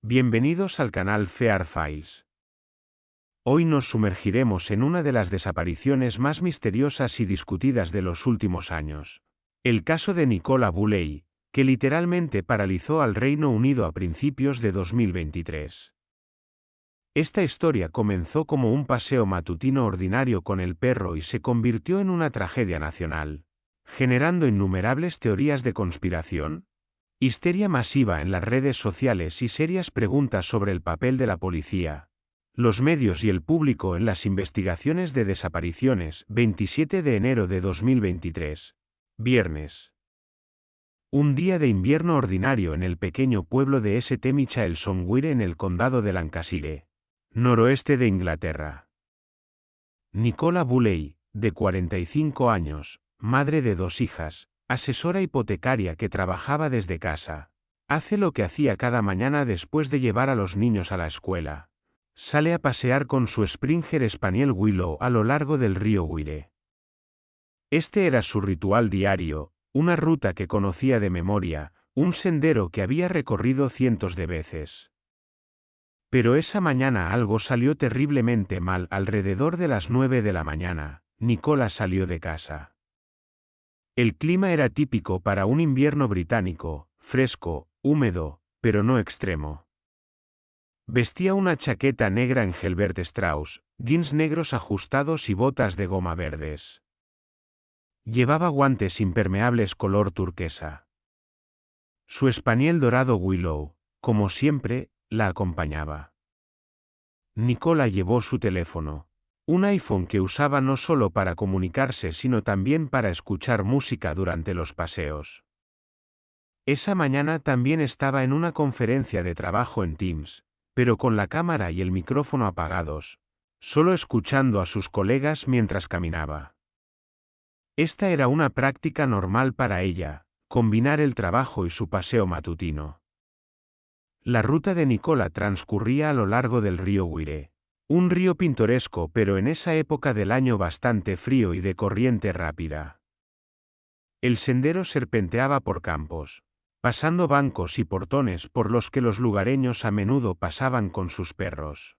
Bienvenidos al canal Fear Files. Hoy nos sumergiremos en una de las desapariciones más misteriosas y discutidas de los últimos años. El caso de Nicola Bulley, que literalmente paralizó al Reino Unido a principios de 2023. Esta historia comenzó como un paseo matutino ordinario con el perro y se convirtió en una tragedia nacional, generando innumerables teorías de conspiración, histeria masiva en las redes sociales y serias preguntas sobre el papel de la policía, los medios y el público en las investigaciones de desapariciones. 27 de enero de 2023. Viernes. Un día de invierno ordinario en el pequeño pueblo de St. Michaelsonwire en el condado de Lancashire, noroeste de Inglaterra. Nicola Bulley, de 45 años, madre de 2 hijas, asesora hipotecaria que trabajaba desde casa, hace lo que hacía cada mañana después de llevar a los niños a la escuela. Sale a pasear con su Springer Spaniel Willow a lo largo del río Wire. Este era su ritual diario, una ruta que conocía de memoria, un sendero que había recorrido cientos de veces. Pero esa mañana algo salió terriblemente mal. Alrededor de las 9 de la mañana, Nicola salió de casa. El clima era típico para un invierno británico, fresco, húmedo, pero no extremo. Vestía una chaqueta negra en Engelbert Strauss, jeans negros ajustados y botas de goma verdes. Llevaba guantes impermeables color turquesa. Su spaniel dorado Willow, como siempre, la acompañaba. Nicola llevó su teléfono, un iPhone que usaba no solo para comunicarse sino también para escuchar música durante los paseos. Esa mañana también estaba en una conferencia de trabajo en Teams, pero con la cámara y el micrófono apagados, solo escuchando a sus colegas mientras caminaba. Esta era una práctica normal para ella, combinar el trabajo y su paseo matutino. La ruta de Nicola transcurría a lo largo del río Wire, un río pintoresco pero en esa época del año bastante frío y de corriente rápida. El sendero serpenteaba por campos, pasando bancos y portones por los que los lugareños a menudo pasaban con sus perros.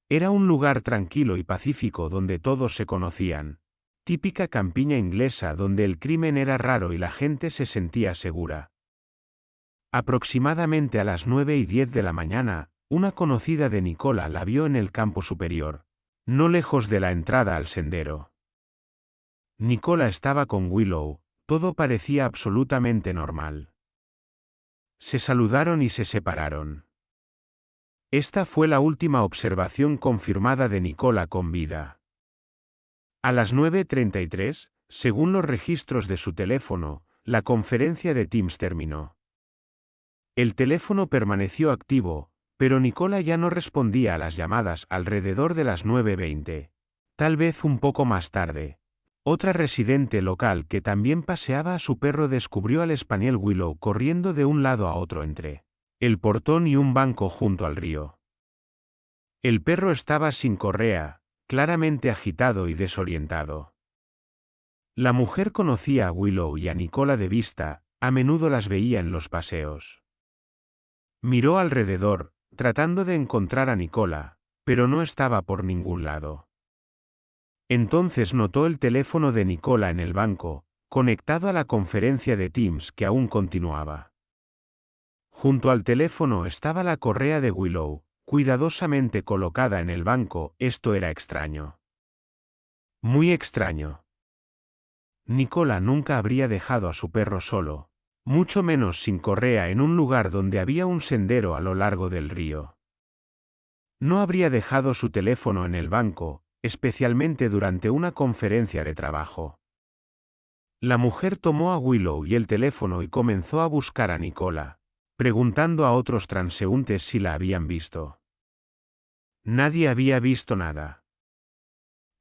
Era un lugar tranquilo y pacífico donde todos se conocían, típica campiña inglesa donde el crimen era raro y la gente se sentía segura. Aproximadamente a las 9:10 de la mañana, una conocida de Nicola la vio en el campo superior, no lejos de la entrada al sendero. Nicola estaba con Willow, todo parecía absolutamente normal. Se saludaron y se separaron. Esta fue la última observación confirmada de Nicola con vida. A las 9:33, según los registros de su teléfono, la conferencia de Teams terminó. El teléfono permaneció activo, pero Nicola ya no respondía a las llamadas. Alrededor de las 9:20. Tal vez un poco más tarde, otra residente local que también paseaba a su perro descubrió al spaniel Willow corriendo de un lado a otro entre el portón y un banco junto al río. El perro estaba sin correa, claramente agitado y desorientado. La mujer conocía a Willow y a Nicola de vista, a menudo las veía en los paseos. Miró alrededor, tratando de encontrar a Nicola, pero no estaba por ningún lado. Entonces notó el teléfono de Nicola en el banco, conectado a la conferencia de Teams que aún continuaba. Junto al teléfono estaba la correa de Willow, cuidadosamente colocada en el banco. Esto era extraño. Muy extraño. Nicola nunca habría dejado a su perro solo, mucho menos sin correa en un lugar donde había un sendero a lo largo del río. No habría dejado su teléfono en el banco, especialmente durante una conferencia de trabajo. La mujer tomó a Willow y el teléfono y comenzó a buscar a Nicola, preguntando a otros transeúntes si la habían visto. Nadie había visto nada.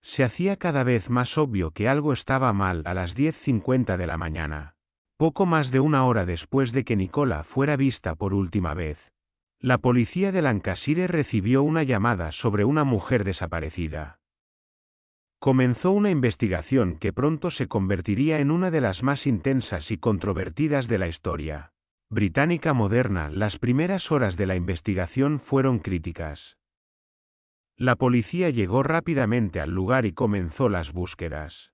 Se hacía cada vez más obvio que algo estaba mal. A las 10:50 de la mañana, poco más de una hora después de que Nicola fuera vista por última vez, la policía de Lancashire recibió una llamada sobre una mujer desaparecida. Comenzó una investigación que pronto se convertiría en una de las más intensas y controvertidas de la historia. Británica moderna. Las primeras horas de la investigación fueron críticas. La policía llegó rápidamente al lugar y comenzó las búsquedas.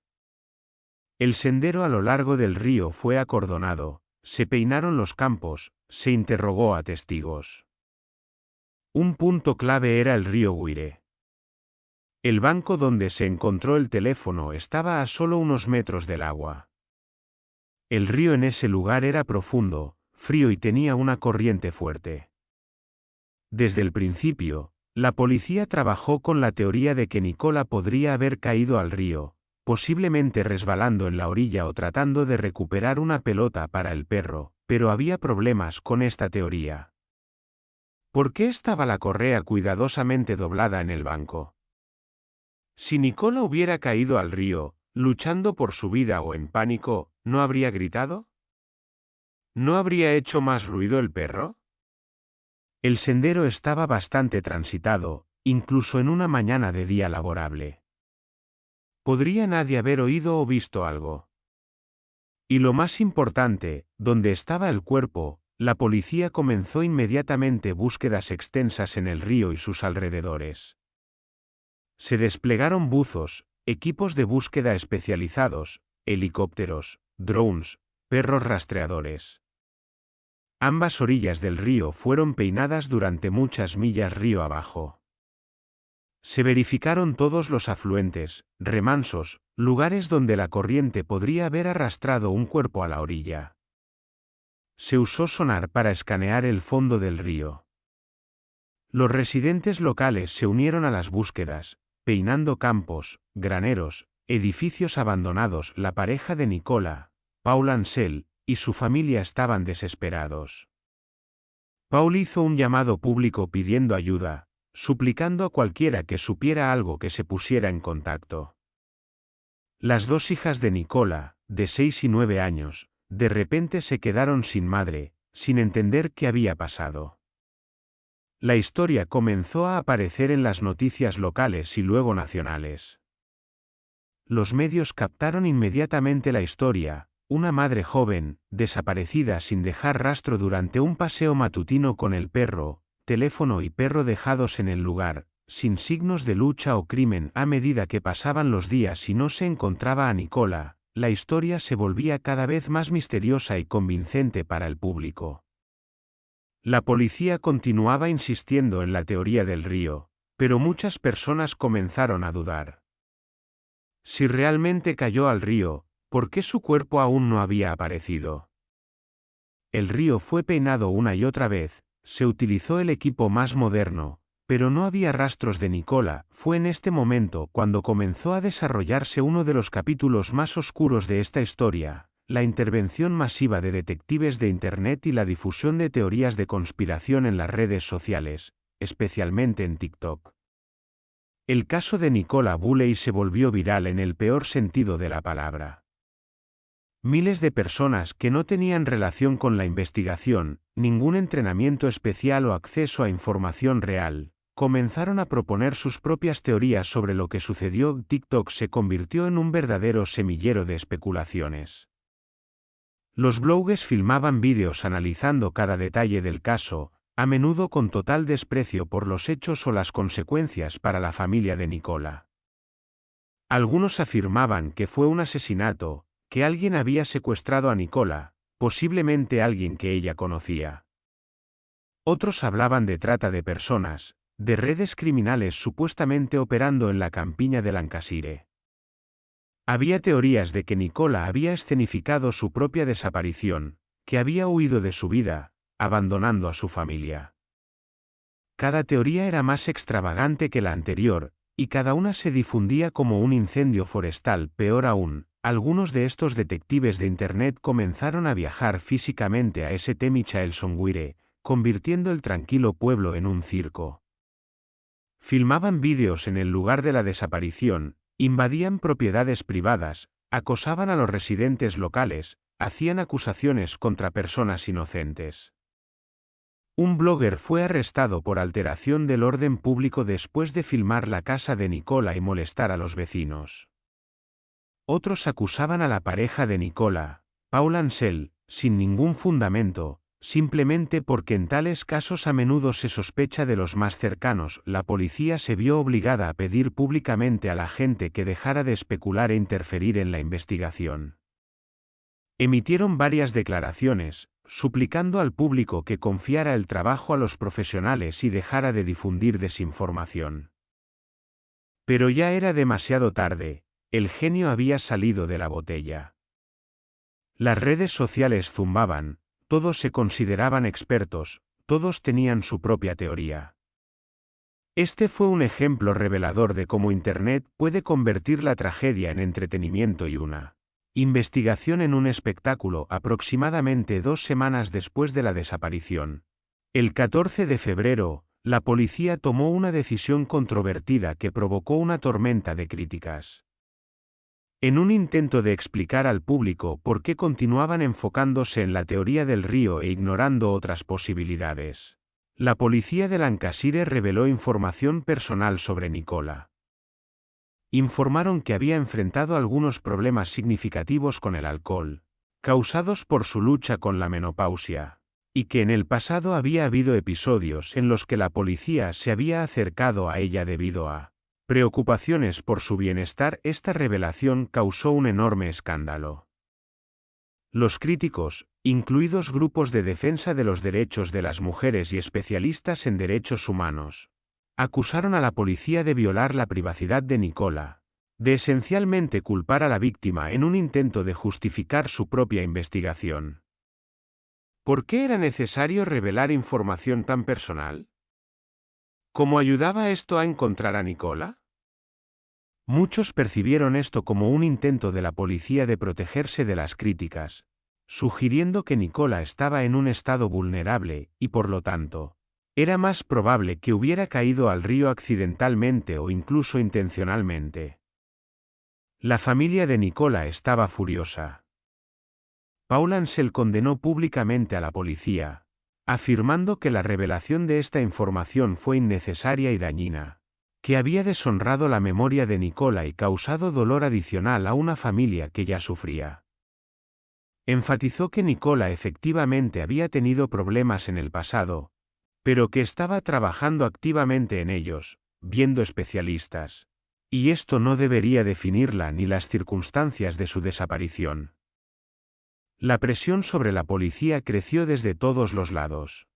El sendero a lo largo del río fue acordonado, se peinaron los campos, se interrogó a testigos. Un punto clave era el río Guire. El banco donde se encontró el teléfono estaba a solo unos metros del agua. El río en ese lugar era profundo, frío y tenía una corriente fuerte. Desde el principio, la policía trabajó con la teoría de que Nicola podría haber caído al río, posiblemente resbalando en la orilla o tratando de recuperar una pelota para el perro, pero había problemas con esta teoría. ¿Por qué estaba la correa cuidadosamente doblada en el banco? Si Nicola hubiera caído al río, luchando por su vida o en pánico, ¿no habría gritado? ¿No habría hecho más ruido el perro? El sendero estaba bastante transitado, incluso en una mañana de día laborable. ¿Podría nadie haber oído o visto algo? Y lo más importante, ¿dónde estaba el cuerpo? La policía comenzó inmediatamente búsquedas extensas en el río y sus alrededores. Se desplegaron buzos, equipos de búsqueda especializados, helicópteros, drones, perros rastreadores. Ambas orillas del río fueron peinadas durante muchas millas río abajo. Se verificaron todos los afluentes, remansos, lugares donde la corriente podría haber arrastrado un cuerpo a la orilla. Se usó sonar para escanear el fondo del río. Los residentes locales se unieron a las búsquedas, peinando campos, graneros, edificios abandonados. La pareja de Nicola, Paul Ansel, y su familia estaban desesperados. Paul hizo un llamado público pidiendo ayuda, suplicando a cualquiera que supiera algo que se pusiera en contacto. Las dos hijas de Nicola, de 6 y 9 años, de repente se quedaron sin madre, sin entender qué había pasado. La historia comenzó a aparecer en las noticias locales y luego nacionales. Los medios captaron inmediatamente la historia: una madre joven, desaparecida sin dejar rastro durante un paseo matutino con el perro, teléfono y perro dejados en el lugar, sin signos de lucha o crimen. A medida que pasaban los días y no se encontraba a Nicola, la historia se volvía cada vez más misteriosa y convincente para el público. La policía continuaba insistiendo en la teoría del río, pero muchas personas comenzaron a dudar. Si realmente cayó al río, ¿por qué su cuerpo aún no había aparecido? El río fue peinado una y otra vez, se utilizó el equipo más moderno, pero no había rastros de Nicola. Fue en este momento cuando comenzó a desarrollarse uno de los capítulos más oscuros de esta historia: la intervención masiva de detectives de Internet y la difusión de teorías de conspiración en las redes sociales, especialmente en TikTok. El caso de Nicola Bulley se volvió viral en el peor sentido de la palabra. Miles de personas que no tenían relación con la investigación, ningún entrenamiento especial o acceso a información real, comenzaron a proponer sus propias teorías sobre lo que sucedió. TikTok se convirtió en un verdadero semillero de especulaciones. Los bloggers filmaban vídeos analizando cada detalle del caso, a menudo con total desprecio por los hechos o las consecuencias para la familia de Nicola. Algunos afirmaban que fue un asesinato, que alguien había secuestrado a Nicola, posiblemente alguien que ella conocía. Otros hablaban de trata de personas, de redes criminales supuestamente operando en la campiña de Lancashire. Había teorías de que Nicola había escenificado su propia desaparición, que había huido de su vida, abandonando a su familia. Cada teoría era más extravagante que la anterior, y cada una se difundía como un incendio forestal. Peor aún, algunos de estos detectives de Internet comenzaron a viajar físicamente a St. Michaelsonwire, convirtiendo el tranquilo pueblo en un circo. Filmaban vídeos en el lugar de la desaparición, invadían propiedades privadas, acosaban a los residentes locales, hacían acusaciones contra personas inocentes. Un blogger fue arrestado por alteración del orden público después de filmar la casa de Nicola y molestar a los vecinos. Otros acusaban a la pareja de Nicola, Paul Ansel, sin ningún fundamento, Simplemente porque en tales casos a menudo se sospecha de los más cercanos, la policía se vio obligada a pedir públicamente a la gente que dejara de especular e interferir en la investigación. Emitieron varias declaraciones, suplicando al público que confiara el trabajo a los profesionales y dejara de difundir desinformación. Pero ya era demasiado tarde, el genio había salido de la botella. Las redes sociales zumbaban, todos se consideraban expertos, todos tenían su propia teoría. Este fue un ejemplo revelador de cómo Internet puede convertir la tragedia en entretenimiento y una investigación en un espectáculo. Aproximadamente 2 semanas después de la desaparición, el 14 de febrero, la policía tomó una decisión controvertida que provocó una tormenta de críticas. En un intento de explicar al público por qué continuaban enfocándose en la teoría del río e ignorando otras posibilidades, la policía de Lancashire reveló información personal sobre Nicola. Informaron que había enfrentado algunos problemas significativos con el alcohol, causados por su lucha con la menopausia, y que en el pasado había habido episodios en los que la policía se había acercado a ella debido a preocupaciones por su bienestar. Esta revelación causó un enorme escándalo. Los críticos, incluidos grupos de defensa de los derechos de las mujeres y especialistas en derechos humanos, acusaron a la policía de violar la privacidad de Nicola, de esencialmente culpar a la víctima en un intento de justificar su propia investigación. ¿Por qué era necesario revelar información tan personal? ¿Cómo ayudaba esto a encontrar a Nicola? Muchos percibieron esto como un intento de la policía de protegerse de las críticas, sugiriendo que Nicola estaba en un estado vulnerable y, por lo tanto, era más probable que hubiera caído al río accidentalmente o incluso intencionalmente. La familia de Nicola estaba furiosa. Paul Ansel condenó públicamente a la policía, afirmando que la revelación de esta información fue innecesaria y dañina, que había deshonrado la memoria de Nicola y causado dolor adicional a una familia que ya sufría. Enfatizó que Nicola efectivamente había tenido problemas en el pasado, pero que estaba trabajando activamente en ellos, viendo especialistas, y esto no debería definirla ni las circunstancias de su desaparición. La presión sobre la policía creció desde todos los lados.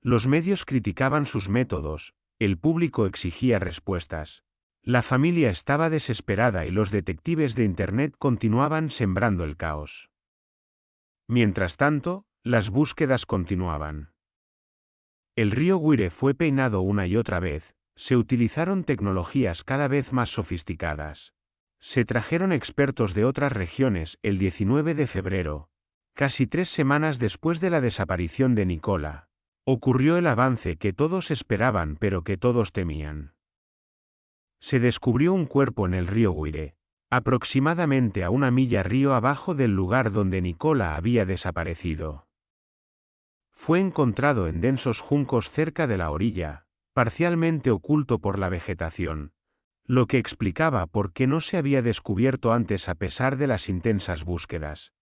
Los medios criticaban sus métodos, el público exigía respuestas. La familia estaba desesperada y los detectives de Internet continuaban sembrando el caos. Mientras tanto, las búsquedas continuaban. El río Wire fue peinado una y otra vez, se utilizaron tecnologías cada vez más sofisticadas. Se trajeron expertos de otras regiones. El 19 de febrero, casi 3 semanas después de la desaparición de Nicola, ocurrió el avance que todos esperaban pero que todos temían. Se descubrió un cuerpo en el río Wire, aproximadamente a 1 milla río abajo del lugar donde Nicola había desaparecido. Fue encontrado en densos juncos cerca de la orilla, parcialmente oculto por la vegetación, lo que explicaba por qué no se había descubierto antes a pesar de las intensas búsquedas.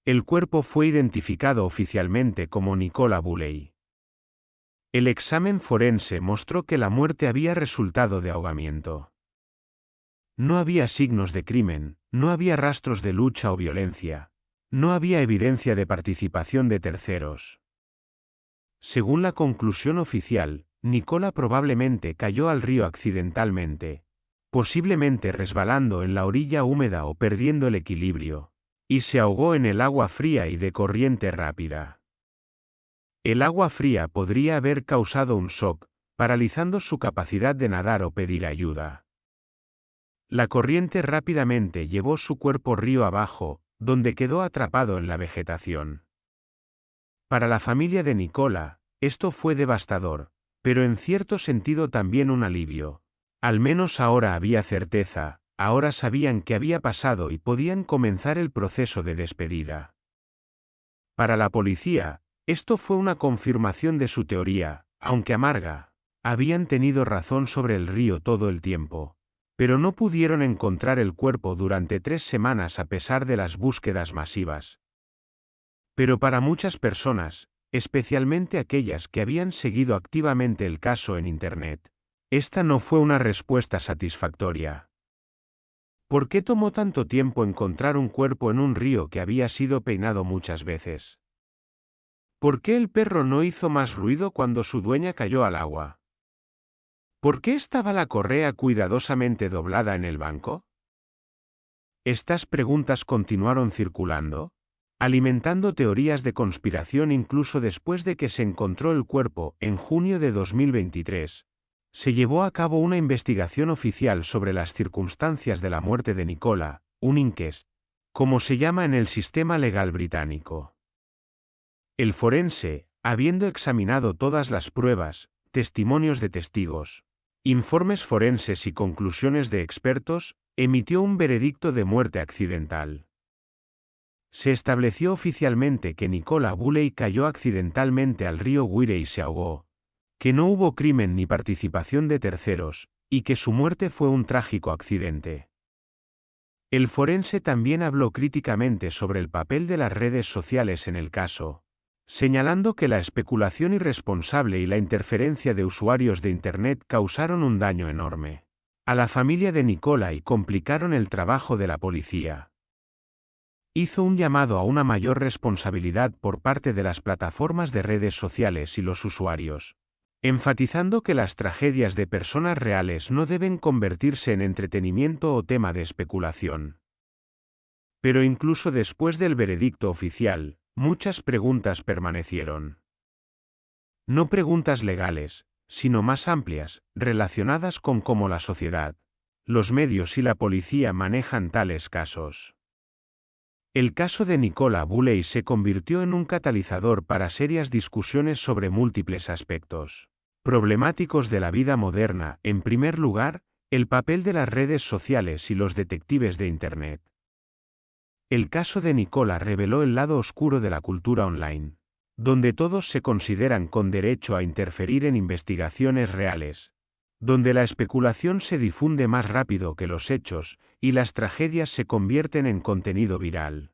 El cuerpo fue identificado oficialmente como Nicola Bulley. El examen forense mostró que la muerte había resultado de ahogamiento. No había signos de crimen, no había rastros de lucha o violencia, no había evidencia de participación de terceros. Según la conclusión oficial, Nicola probablemente cayó al río accidentalmente, posiblemente resbalando en la orilla húmeda o perdiendo el equilibrio, y se ahogó en el agua fría y de corriente rápida. El agua fría podría haber causado un shock, paralizando su capacidad de nadar o pedir ayuda. La corriente rápidamente llevó su cuerpo río abajo, donde quedó atrapado en la vegetación. Para la familia de Nicola, esto fue devastador, pero en cierto sentido también un alivio. Al menos ahora había certeza, ahora sabían qué había pasado y podían comenzar el proceso de despedida. Para la policía, esto fue una confirmación de su teoría, aunque amarga. Habían tenido razón sobre el río todo el tiempo, pero no pudieron encontrar el cuerpo durante 3 semanas a pesar de las búsquedas masivas. Pero para muchas personas, especialmente aquellas que habían seguido activamente el caso en Internet, esta no fue una respuesta satisfactoria. ¿Por qué tomó tanto tiempo encontrar un cuerpo en un río que había sido peinado muchas veces? ¿Por qué el perro no hizo más ruido cuando su dueña cayó al agua? ¿Por qué estaba la correa cuidadosamente doblada en el banco? Estas preguntas continuaron circulando, alimentando teorías de conspiración incluso después de que se encontró el cuerpo. En junio de 2023, se llevó a cabo una investigación oficial sobre las circunstancias de la muerte de Nicola, un inquest, como se llama en el sistema legal británico. El forense, habiendo examinado todas las pruebas, testimonios de testigos, informes forenses y conclusiones de expertos, emitió un veredicto de muerte accidental. Se estableció oficialmente que Nicola Bulley cayó accidentalmente al río Wire y se ahogó, que no hubo crimen ni participación de terceros, y que su muerte fue un trágico accidente. El forense también habló críticamente sobre el papel de las redes sociales en el caso, señalando que la especulación irresponsable y la interferencia de usuarios de Internet causaron un daño enorme a la familia de Nicola y complicaron el trabajo de la policía. Hizo un llamado a una mayor responsabilidad por parte de las plataformas de redes sociales y los usuarios, enfatizando que las tragedias de personas reales no deben convertirse en entretenimiento o tema de especulación. Pero incluso después del veredicto oficial, muchas preguntas permanecieron. No preguntas legales, sino más amplias, relacionadas con cómo la sociedad, los medios y la policía manejan tales casos. El caso de Nicola Bulley se convirtió en un catalizador para serias discusiones sobre múltiples aspectos problemáticos de la vida moderna. En primer lugar, el papel de las redes sociales y los detectives de Internet. El caso de Nicola reveló el lado oscuro de la cultura online, donde todos se consideran con derecho a interferir en investigaciones reales, donde la especulación se difunde más rápido que los hechos, y las tragedias se convierten en contenido viral.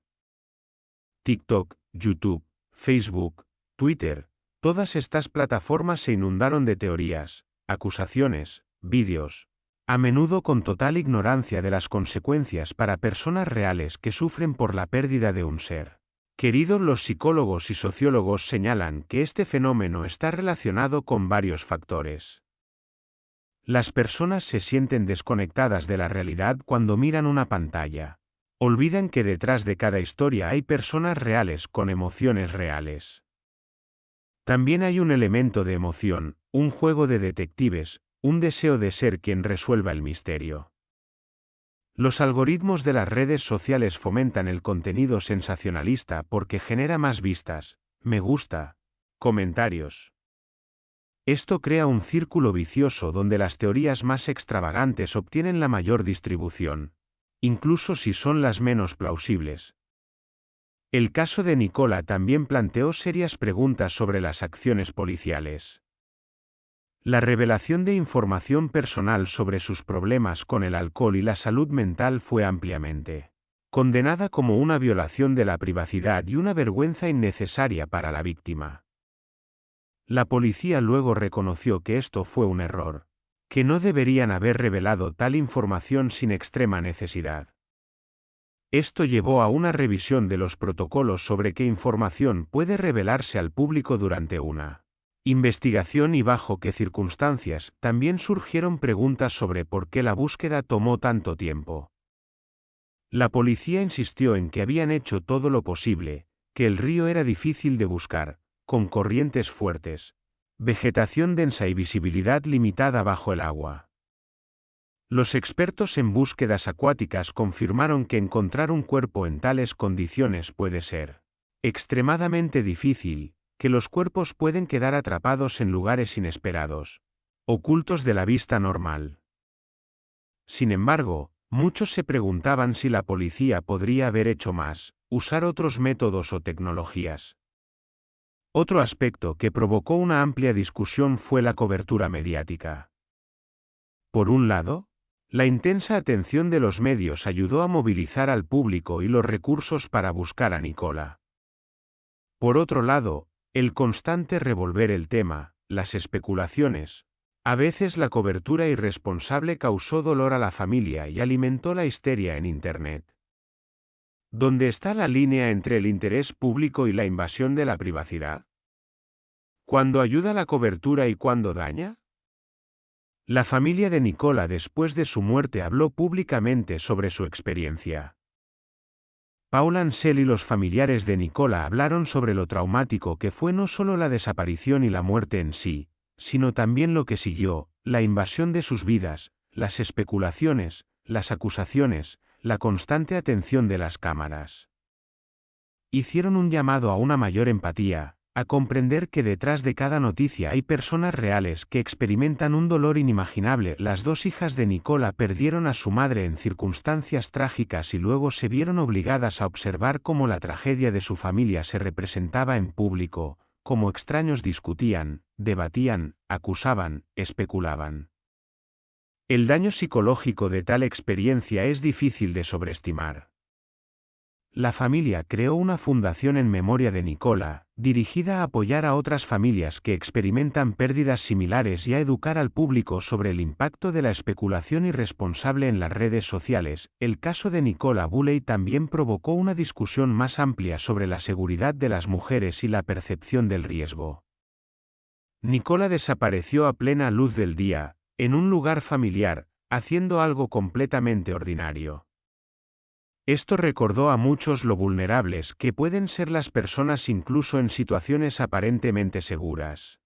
TikTok, YouTube, Facebook, Twitter, todas estas plataformas se inundaron de teorías, acusaciones, vídeos, a menudo con total ignorancia de las consecuencias para personas reales que sufren por la pérdida de un ser querido. Los psicólogos y sociólogos señalan que este fenómeno está relacionado con varios factores. Las personas se sienten desconectadas de la realidad cuando miran una pantalla. Olvidan que detrás de cada historia hay personas reales con emociones reales. También hay un elemento de emoción, un juego de detectives, un deseo de ser quien resuelva el misterio. Los algoritmos de las redes sociales fomentan el contenido sensacionalista porque genera más vistas, me gusta, comentarios. Esto crea un círculo vicioso donde las teorías más extravagantes obtienen la mayor distribución, incluso si son las menos plausibles. El caso de Nicola también planteó serias preguntas sobre las acciones policiales. La revelación de información personal sobre sus problemas con el alcohol y la salud mental fue ampliamente condenada como una violación de la privacidad y una vergüenza innecesaria para la víctima. La policía luego reconoció que esto fue un error, que no deberían haber revelado tal información sin extrema necesidad. Esto llevó a una revisión de los protocolos sobre qué información puede revelarse al público durante una investigación y bajo qué circunstancias. También surgieron preguntas sobre por qué la búsqueda tomó tanto tiempo. La policía insistió en que habían hecho todo lo posible, que el río era difícil de buscar, con corrientes fuertes, vegetación densa y visibilidad limitada bajo el agua. Los expertos en búsquedas acuáticas confirmaron que encontrar un cuerpo en tales condiciones puede ser extremadamente difícil, que los cuerpos pueden quedar atrapados en lugares inesperados, ocultos de la vista normal. Sin embargo, muchos se preguntaban si la policía podría haber hecho más, usar otros métodos o tecnologías. Otro aspecto que provocó una amplia discusión fue la cobertura mediática. Por un lado, la intensa atención de los medios ayudó a movilizar al público y los recursos para buscar a Nicola. Por otro lado, el constante revolver el tema, las especulaciones. A veces la cobertura irresponsable causó dolor a la familia y alimentó la histeria en Internet. ¿Dónde está la línea entre el interés público y la invasión de la privacidad? ¿Cuándo ayuda la cobertura y cuándo daña? La familia de Nicola después de su muerte habló públicamente sobre su experiencia. Paul Ansel y los familiares de Nicola hablaron sobre lo traumático que fue no solo la desaparición y la muerte en sí, sino también lo que siguió, la invasión de sus vidas, las especulaciones, las acusaciones, la constante atención de las cámaras. Hicieron un llamado a una mayor empatía, a comprender que detrás de cada noticia hay personas reales que experimentan un dolor inimaginable. Las dos hijas de Nicola perdieron a su madre en circunstancias trágicas y luego se vieron obligadas a observar cómo la tragedia de su familia se representaba en público, cómo extraños discutían, debatían, acusaban, especulaban. El daño psicológico de tal experiencia es difícil de sobreestimar. La familia creó una fundación en memoria de Nicola, dirigida a apoyar a otras familias que experimentan pérdidas similares y a educar al público sobre el impacto de la especulación irresponsable en las redes sociales. El caso de Nicola Bulley también provocó una discusión más amplia sobre la seguridad de las mujeres y la percepción del riesgo. Nicola desapareció a plena luz del día, en un lugar familiar, haciendo algo completamente ordinario. Esto recordó a muchos lo vulnerables que pueden ser las personas incluso en situaciones aparentemente seguras.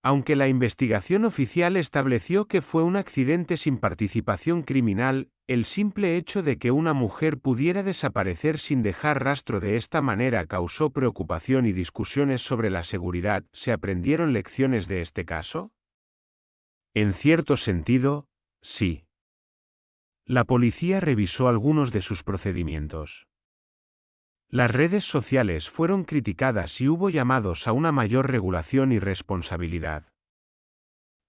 Aunque la investigación oficial estableció que fue un accidente sin participación criminal, el simple hecho de que una mujer pudiera desaparecer sin dejar rastro de esta manera causó preocupación y discusiones sobre la seguridad. ¿Se aprendieron lecciones de este caso? En cierto sentido, sí. La policía revisó algunos de sus procedimientos. Las redes sociales fueron criticadas y hubo llamados a una mayor regulación y responsabilidad.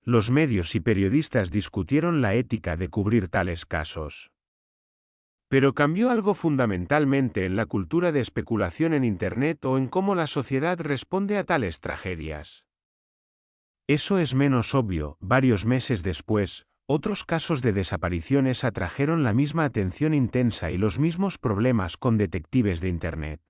Los medios y periodistas discutieron la ética de cubrir tales casos. Pero cambió algo fundamentalmente en la cultura de especulación en Internet o en cómo la sociedad responde a tales tragedias. Eso es menos obvio. Varios meses después, otros casos de desapariciones atrajeron la misma atención intensa y los mismos problemas con detectives de Internet.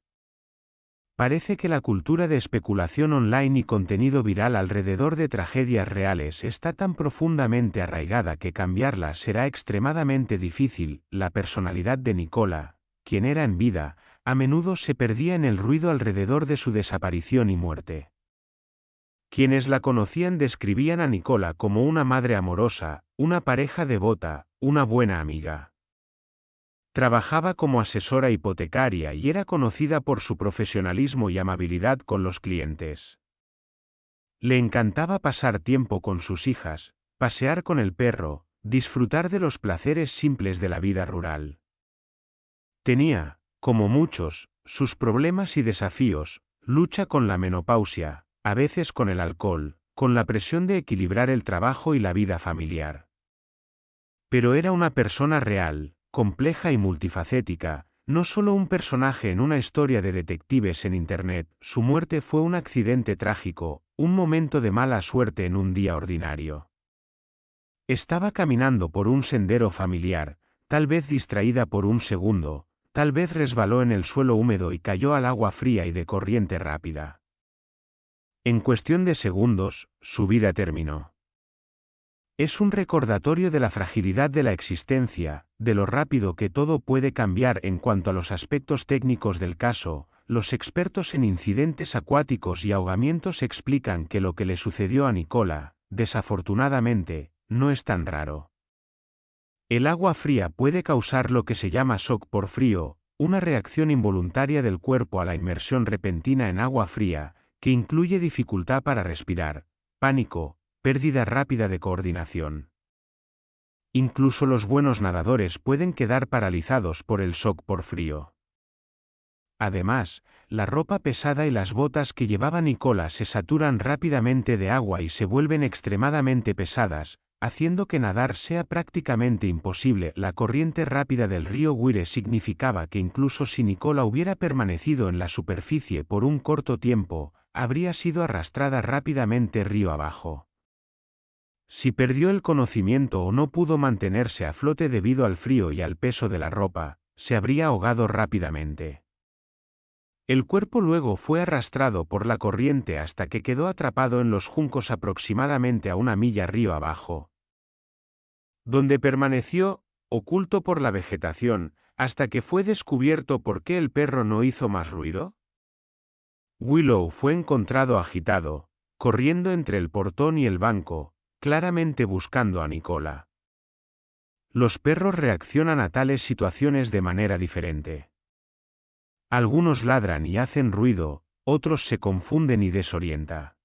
Parece que la cultura de especulación online y contenido viral alrededor de tragedias reales está tan profundamente arraigada que cambiarla será extremadamente difícil. La personalidad de Nicola, quien era en vida, a menudo se perdía en el ruido alrededor de su desaparición y muerte. Quienes la conocían describían a Nicola como una madre amorosa, una pareja devota, una buena amiga. Trabajaba como asesora hipotecaria y era conocida por su profesionalismo y amabilidad con los clientes. Le encantaba pasar tiempo con sus hijas, pasear con el perro, disfrutar de los placeres simples de la vida rural. Tenía, como muchos, sus problemas y desafíos, lucha con la menopausia, a veces con el alcohol, con la presión de equilibrar el trabajo y la vida familiar. Pero era una persona real, compleja y multifacética, no solo un personaje en una historia de detectives en Internet. Su muerte fue un accidente trágico, un momento de mala suerte en un día ordinario. Estaba caminando por un sendero familiar, tal vez distraída por un segundo, tal vez resbaló en el suelo húmedo y cayó al agua fría y de corriente rápida. En cuestión de segundos, su vida terminó. Es un recordatorio de la fragilidad de la existencia, de lo rápido que todo puede cambiar en cuanto a los aspectos técnicos del caso. Los expertos en incidentes acuáticos y ahogamientos explican que lo que le sucedió a Nicola, desafortunadamente, no es tan raro. El agua fría puede causar lo que se llama shock por frío, una reacción involuntaria del cuerpo a la inmersión repentina en agua fría, que incluye dificultad para respirar, pánico, pérdida rápida de coordinación. Incluso los buenos nadadores pueden quedar paralizados por el shock por frío. Además, la ropa pesada y las botas que llevaba Nicola se saturan rápidamente de agua y se vuelven extremadamente pesadas, haciendo que nadar sea prácticamente imposible. La corriente rápida del río Wire significaba que incluso si Nicola hubiera permanecido en la superficie por un corto tiempo, habría sido arrastrada rápidamente río abajo. Si perdió el conocimiento o no pudo mantenerse a flote debido al frío y al peso de la ropa, se habría ahogado rápidamente. El cuerpo luego fue arrastrado por la corriente hasta que quedó atrapado en los juncos aproximadamente a 1 milla río abajo, donde permaneció, oculto por la vegetación, hasta que fue descubierto por qué el perro no hizo más ruido. Willow fue encontrado agitado, corriendo entre el portón y el banco, claramente buscando a Nicola. Los perros reaccionan a tales situaciones de manera diferente. Algunos ladran y hacen ruido, otros se confunden y desorienta.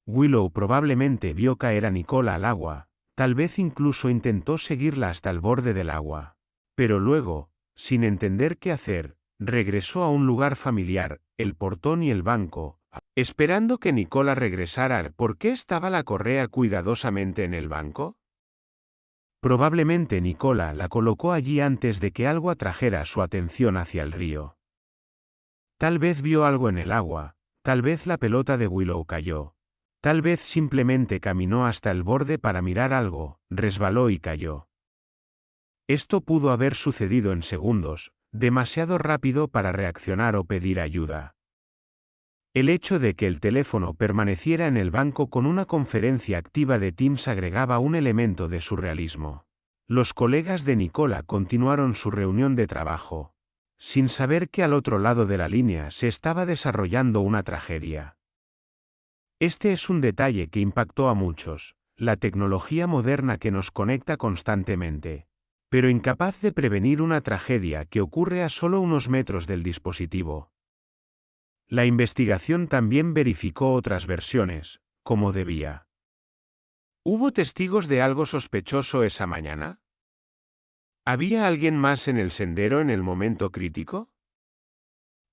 Willow probablemente vio caer a Nicola al agua, tal vez incluso intentó seguirla hasta el borde del agua. Pero luego, sin entender qué hacer, regresó a un lugar familiar, el portón y el banco, esperando que Nicola regresara. ¿Por qué estaba la correa cuidadosamente en el banco? Probablemente Nicola la colocó allí antes de que algo atrajera su atención hacia el río. Tal vez vio algo en el agua, tal vez la pelota de Willow cayó, tal vez simplemente caminó hasta el borde para mirar algo, resbaló y cayó. Esto pudo haber sucedido en segundos, demasiado rápido para reaccionar o pedir ayuda. El hecho de que el teléfono permaneciera en el banco con una conferencia activa de Teams agregaba un elemento de surrealismo. Los colegas de Nicola continuaron su reunión de trabajo, sin saber que al otro lado de la línea se estaba desarrollando una tragedia. Este es un detalle que impactó a muchos, la tecnología moderna que nos conecta constantemente, pero incapaz de prevenir una tragedia que ocurre a solo unos metros del dispositivo. La investigación también verificó otras versiones, como debía. ¿Hubo testigos de algo sospechoso esa mañana? ¿Había alguien más en el sendero en el momento crítico?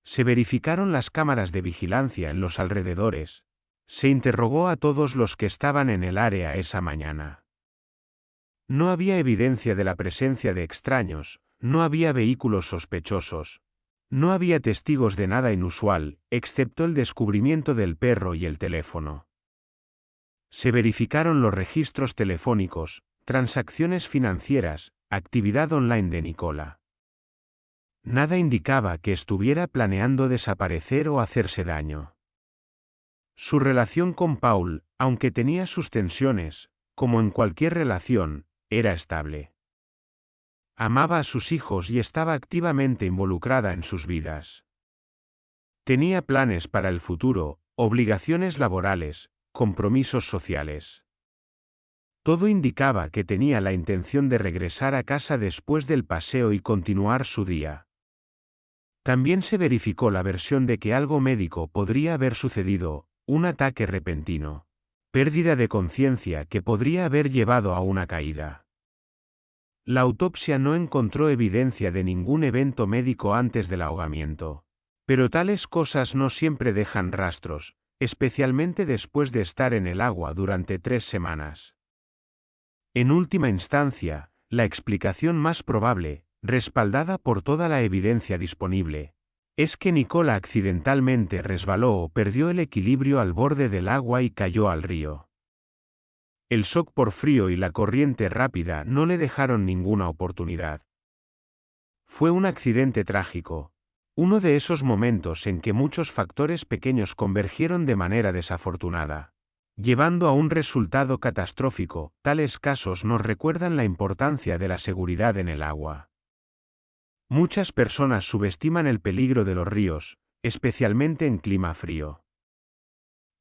Se verificaron las cámaras de vigilancia en los alrededores. Se interrogó a todos los que estaban en el área esa mañana. No había evidencia de la presencia de extraños, no había vehículos sospechosos. No había testigos de nada inusual, excepto el descubrimiento del perro y el teléfono. Se verificaron los registros telefónicos, transacciones financieras, actividad online de Nicola. Nada indicaba que estuviera planeando desaparecer o hacerse daño. Su relación con Paul, aunque tenía sus tensiones, como en cualquier relación, era estable. Amaba a sus hijos y estaba activamente involucrada en sus vidas. Tenía planes para el futuro, obligaciones laborales, compromisos sociales. Todo indicaba que tenía la intención de regresar a casa después del paseo y continuar su día. También se verificó la versión de que algo médico podría haber sucedido, un ataque repentino, pérdida de conciencia que podría haber llevado a una caída. La autopsia no encontró evidencia de ningún evento médico antes del ahogamiento. Pero tales cosas no siempre dejan rastros, especialmente después de estar en el agua durante 3 semanas. En última instancia, la explicación más probable, respaldada por toda la evidencia disponible, es que Nicola accidentalmente resbaló o perdió el equilibrio al borde del agua y cayó al río. El shock por frío y la corriente rápida no le dejaron ninguna oportunidad. Fue un accidente trágico, uno de esos momentos en que muchos factores pequeños convergieron de manera desafortunada, llevando a un resultado catastrófico. Tales casos nos recuerdan la importancia de la seguridad en el agua. Muchas personas subestiman el peligro de los ríos, especialmente en clima frío.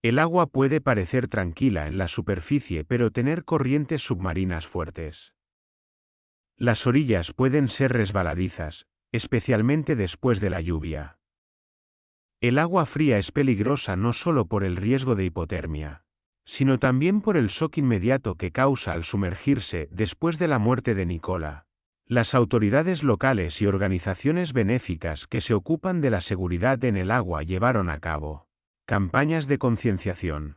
El agua puede parecer tranquila en la superficie pero tener corrientes submarinas fuertes. Las orillas pueden ser resbaladizas, especialmente después de la lluvia. El agua fría es peligrosa no solo por el riesgo de hipotermia, sino también por el shock inmediato que causa al sumergirse. Después de la muerte de Nicola, las autoridades locales y organizaciones benéficas que se ocupan de la seguridad en el agua llevaron a cabo campañas de concienciación.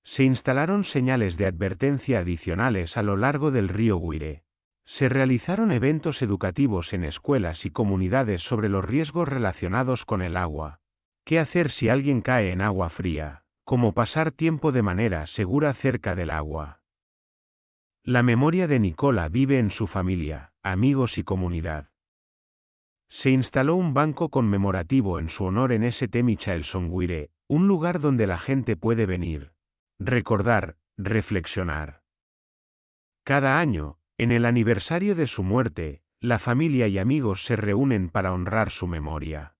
Se instalaron señales de advertencia adicionales a lo largo del río Guire. Se realizaron eventos educativos en escuelas y comunidades sobre los riesgos relacionados con el agua. ¿Qué hacer si alguien cae en agua fría? Cómo pasar tiempo de manera segura cerca del agua. La memoria de Nicola vive en su familia, amigos y comunidad. Se instaló un banco conmemorativo en su honor en St. Michael's on Wire, un lugar donde la gente puede venir, recordar, reflexionar. Cada año, en el aniversario de su muerte, la familia y amigos se reúnen para honrar su memoria.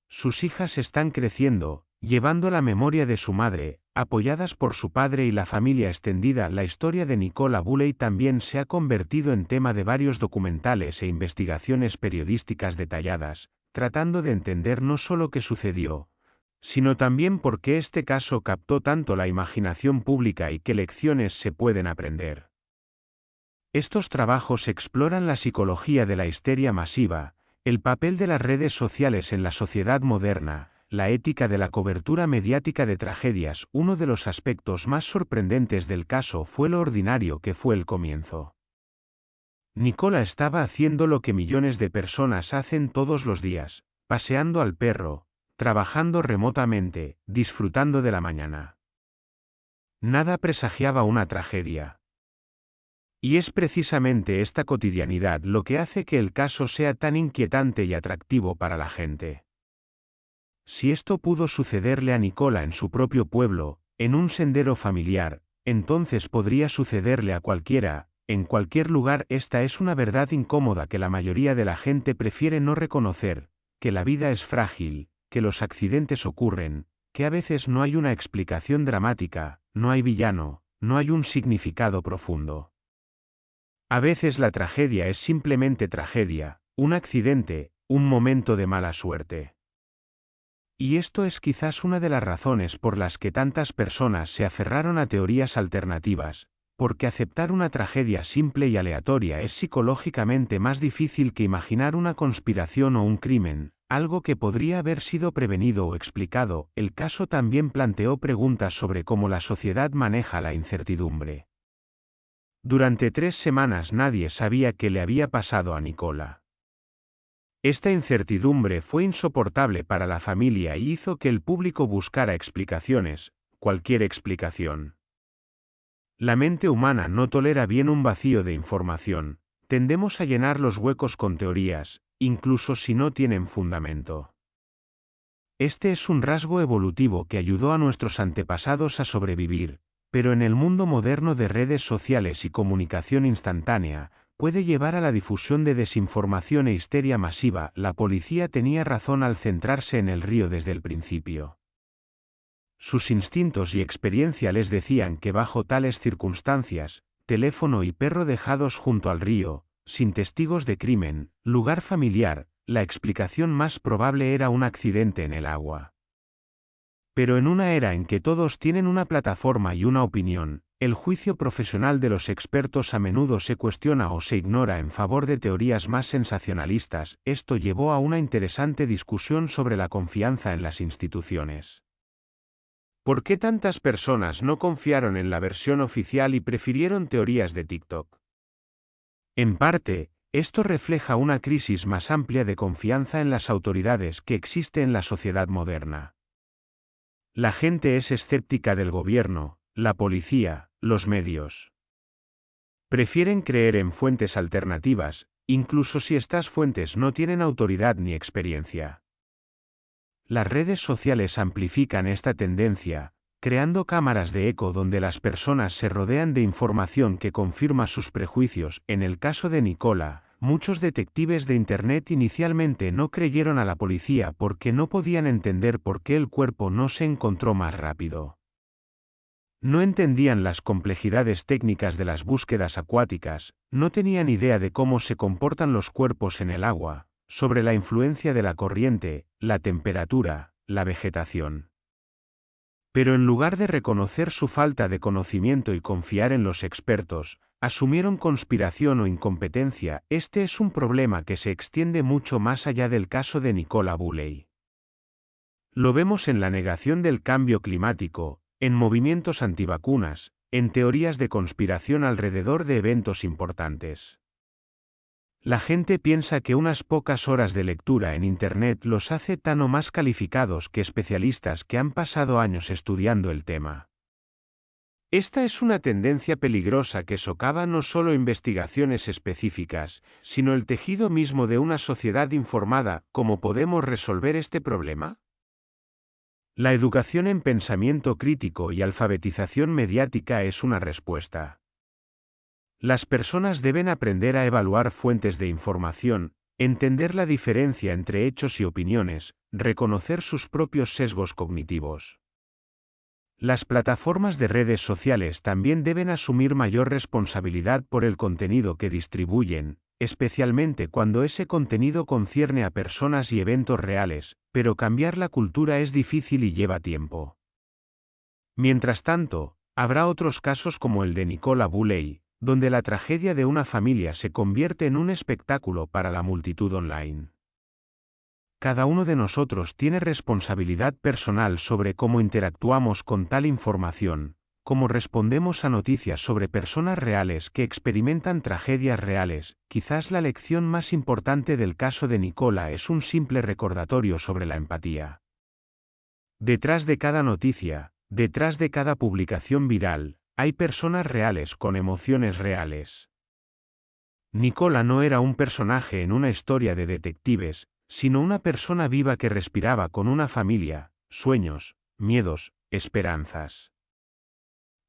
Sus hijas están creciendo, llevando la memoria de su madre, apoyadas por su padre y la familia extendida. La historia de Nicola Bulley también se ha convertido en tema de varios documentales e investigaciones periodísticas detalladas, tratando de entender no solo qué sucedió, sino también por qué este caso captó tanto la imaginación pública y qué lecciones se pueden aprender. Estos trabajos exploran la psicología de la histeria masiva, el papel de las redes sociales en la sociedad moderna, la ética de la cobertura mediática de tragedias. Uno de los aspectos más sorprendentes del caso fue lo ordinario que fue el comienzo. Nicola estaba haciendo lo que millones de personas hacen todos los días, paseando al perro, trabajando remotamente, disfrutando de la mañana. Nada presagiaba una tragedia. Y es precisamente esta cotidianidad lo que hace que el caso sea tan inquietante y atractivo para la gente. Si esto pudo sucederle a Nicola en su propio pueblo, en un sendero familiar, entonces podría sucederle a cualquiera, en cualquier lugar. Esta es una verdad incómoda que la mayoría de la gente prefiere no reconocer, que la vida es frágil, que los accidentes ocurren, que a veces no hay una explicación dramática, no hay villano, no hay un significado profundo. A veces la tragedia es simplemente tragedia, un accidente, un momento de mala suerte. Y esto es quizás una de las razones por las que tantas personas se aferraron a teorías alternativas, porque aceptar una tragedia simple y aleatoria es psicológicamente más difícil que imaginar una conspiración o un crimen, algo que podría haber sido prevenido o explicado. El caso también planteó preguntas sobre cómo la sociedad maneja la incertidumbre. Durante 3 semanas nadie sabía qué le había pasado a Nicola. Esta incertidumbre fue insoportable para la familia y hizo que el público buscara explicaciones, cualquier explicación. La mente humana no tolera bien un vacío de información, tendemos a llenar los huecos con teorías, incluso si no tienen fundamento. Este es un rasgo evolutivo que ayudó a nuestros antepasados a sobrevivir, pero en el mundo moderno de redes sociales y comunicación instantánea, puede llevar a la difusión de desinformación e histeria masiva. La policía tenía razón al centrarse en el río desde el principio. Sus instintos y experiencia les decían que bajo tales circunstancias, teléfono y perro dejados junto al río, sin testigos de crimen, lugar familiar, la explicación más probable era un accidente en el agua. Pero en una era en que todos tienen una plataforma y una opinión, el juicio profesional de los expertos a menudo se cuestiona o se ignora en favor de teorías más sensacionalistas. Esto llevó a una interesante discusión sobre la confianza en las instituciones. ¿Por qué tantas personas no confiaron en la versión oficial y prefirieron teorías de TikTok? En parte, esto refleja una crisis más amplia de confianza en las autoridades que existe en la sociedad moderna. La gente es escéptica del gobierno, la policía, los medios. Prefieren creer en fuentes alternativas, incluso si estas fuentes no tienen autoridad ni experiencia. Las redes sociales amplifican esta tendencia, creando cámaras de eco donde las personas se rodean de información que confirma sus prejuicios. En el caso de Nicola, muchos detectives de Internet inicialmente no creyeron a la policía porque no podían entender por qué el cuerpo no se encontró más rápido. No entendían las complejidades técnicas de las búsquedas acuáticas, no tenían idea de cómo se comportan los cuerpos en el agua, sobre la influencia de la corriente, la temperatura, la vegetación. Pero en lugar de reconocer su falta de conocimiento y confiar en los expertos, asumieron conspiración o incompetencia. Este es un problema que se extiende mucho más allá del caso de Nicola Bulley. Lo vemos en la negación del cambio climático, en movimientos antivacunas, en teorías de conspiración alrededor de eventos importantes. La gente piensa que unas pocas horas de lectura en Internet los hace tan o más calificados que especialistas que han pasado años estudiando el tema. Esta es una tendencia peligrosa que socava no solo investigaciones específicas, sino el tejido mismo de una sociedad informada. ¿Cómo podemos resolver este problema? La educación en pensamiento crítico y alfabetización mediática es una respuesta. Las personas deben aprender a evaluar fuentes de información, entender la diferencia entre hechos y opiniones, reconocer sus propios sesgos cognitivos. Las plataformas de redes sociales también deben asumir mayor responsabilidad por el contenido que distribuyen, especialmente cuando ese contenido concierne a personas y eventos reales, pero cambiar la cultura es difícil y lleva tiempo. Mientras tanto, habrá otros casos como el de Nicola Bulley, donde la tragedia de una familia se convierte en un espectáculo para la multitud online. Cada uno de nosotros tiene responsabilidad personal sobre cómo interactuamos con tal información, cómo respondemos a noticias sobre personas reales que experimentan tragedias reales. Quizás la lección más importante del caso de Nicola es un simple recordatorio sobre la empatía. Detrás de cada noticia, detrás de cada publicación viral, hay personas reales con emociones reales. Nicola no era un personaje en una historia de detectives, sino una persona viva que respiraba con una familia, sueños, miedos, esperanzas.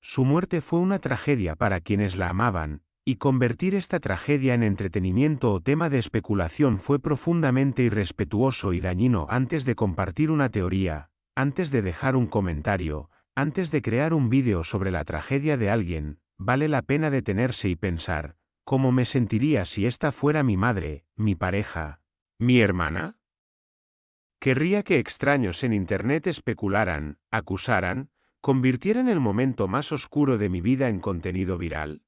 Su muerte fue una tragedia para quienes la amaban, y convertir esta tragedia en entretenimiento o tema de especulación fue profundamente irrespetuoso y dañino. Antes de compartir una teoría, antes de dejar un comentario, antes de crear un vídeo sobre la tragedia de alguien, vale la pena detenerse y pensar, ¿cómo me sentiría si esta fuera mi madre, mi pareja, mi hermana? ¿Querría que extraños en Internet especularan, acusaran, convirtieran el momento más oscuro de mi vida en contenido viral?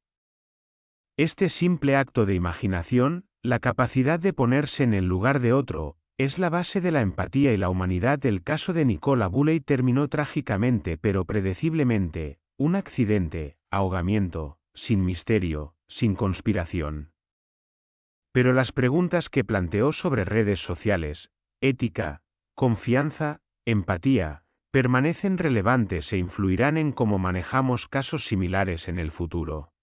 Este simple acto de imaginación, la capacidad de ponerse en el lugar de otro, es la base de la empatía y la humanidad. El caso de Nicola Bulley terminó trágicamente pero predeciblemente, un accidente, ahogamiento, sin misterio, sin conspiración. Pero las preguntas que planteó sobre redes sociales, ética, confianza, empatía, permanecen relevantes e influirán en cómo manejamos casos similares en el futuro.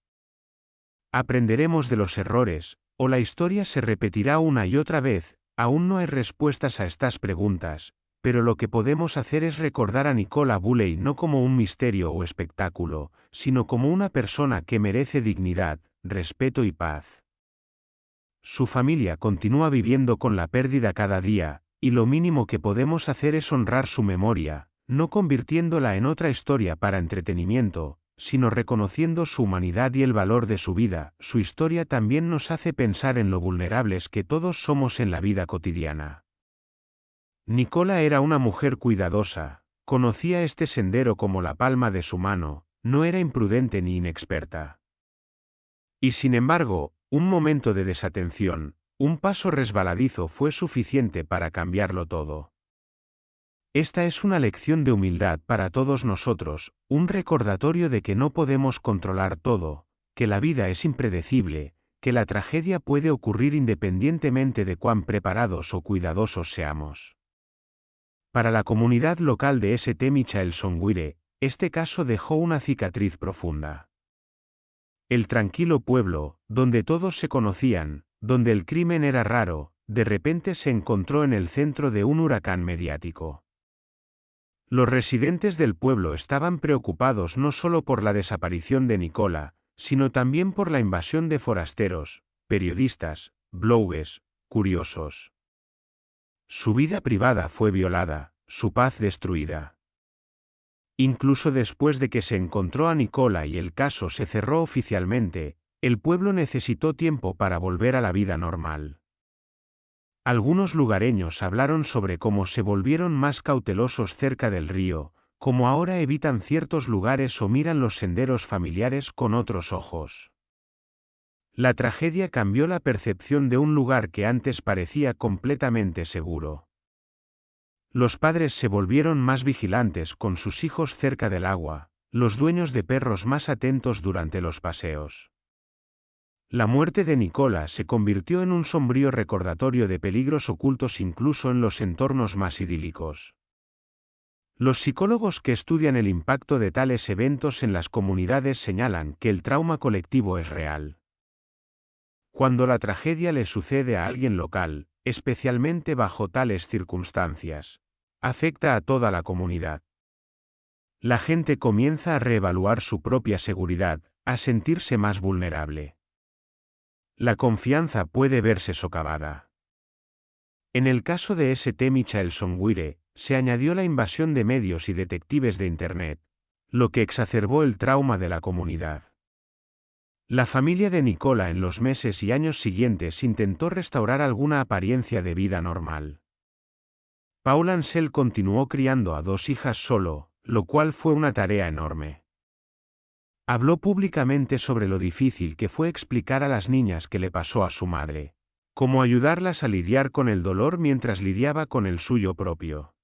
¿Aprenderemos de los errores, o la historia se repetirá una y otra vez? Aún no hay respuestas a estas preguntas, pero lo que podemos hacer es recordar a Nicola Bulley no como un misterio o espectáculo, sino como una persona que merece dignidad, respeto y paz. Su familia continúa viviendo con la pérdida cada día, y lo mínimo que podemos hacer es honrar su memoria, no convirtiéndola en otra historia para entretenimiento, sino reconociendo su humanidad y el valor de su vida. Su historia también nos hace pensar en lo vulnerables que todos somos en la vida cotidiana. Nicola era una mujer cuidadosa, conocía este sendero como la palma de su mano, no era imprudente ni inexperta. Y sin embargo, un momento de desatención, un paso resbaladizo fue suficiente para cambiarlo todo. Esta es una lección de humildad para todos nosotros, un recordatorio de que no podemos controlar todo, que la vida es impredecible, que la tragedia puede ocurrir independientemente de cuán preparados o cuidadosos seamos. Para la comunidad local de St. Michael Songüire, este caso dejó una cicatriz profunda. El tranquilo pueblo, donde todos se conocían, donde el crimen era raro, de repente se encontró en el centro de un huracán mediático. Los residentes del pueblo estaban preocupados no solo por la desaparición de Nicola, sino también por la invasión de forasteros, periodistas, bloggers, curiosos. Su vida privada fue violada, su paz destruida. Incluso después de que se encontró a Nicola y el caso se cerró oficialmente, el pueblo necesitó tiempo para volver a la vida normal. Algunos lugareños hablaron sobre cómo se volvieron más cautelosos cerca del río, cómo ahora evitan ciertos lugares o miran los senderos familiares con otros ojos. La tragedia cambió la percepción de un lugar que antes parecía completamente seguro. Los padres se volvieron más vigilantes con sus hijos cerca del agua, los dueños de perros más atentos durante los paseos. La muerte de Nicola se convirtió en un sombrío recordatorio de peligros ocultos incluso en los entornos más idílicos. Los psicólogos que estudian el impacto de tales eventos en las comunidades señalan que el trauma colectivo es real. Cuando la tragedia le sucede a alguien local, especialmente bajo tales circunstancias, afecta a toda la comunidad. La gente comienza a reevaluar su propia seguridad, a sentirse más vulnerable. La confianza puede verse socavada. En el caso de St. Michael Songwire, se añadió la invasión de medios y detectives de Internet, lo que exacerbó el trauma de la comunidad. La familia de Nicola en los meses y años siguientes intentó restaurar alguna apariencia de vida normal. Paul Ansel continuó criando a 2 hijas solo, lo cual fue una tarea enorme. Habló públicamente sobre lo difícil que fue explicar a las niñas qué le pasó a su madre, cómo ayudarlas a lidiar con el dolor mientras lidiaba con el suyo propio.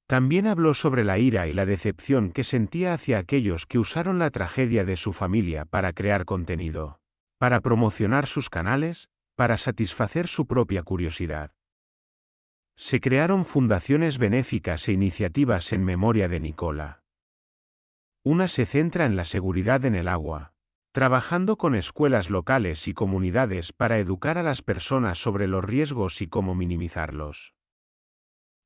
También habló sobre la ira y la decepción que sentía hacia aquellos que usaron la tragedia de su familia para crear contenido, para promocionar sus canales, para satisfacer su propia curiosidad. Se crearon fundaciones benéficas e iniciativas en memoria de Nicola. Una se centra en la seguridad en el agua, trabajando con escuelas locales y comunidades para educar a las personas sobre los riesgos y cómo minimizarlos.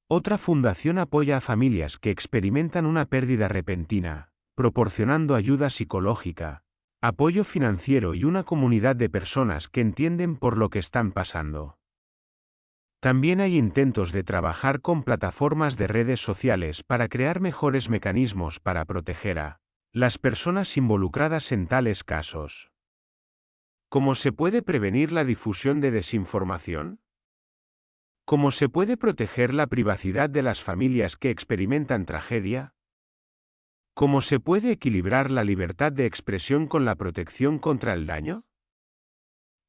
Otra fundación apoya a familias que experimentan una pérdida repentina, proporcionando ayuda psicológica, apoyo financiero y una comunidad de personas que entienden por lo que están pasando. También hay intentos de trabajar con plataformas de redes sociales para crear mejores mecanismos para proteger a las personas involucradas en tales casos. ¿Cómo se puede prevenir la difusión de desinformación? ¿Cómo se puede proteger la privacidad de las familias que experimentan tragedia? ¿Cómo se puede equilibrar la libertad de expresión con la protección contra el daño?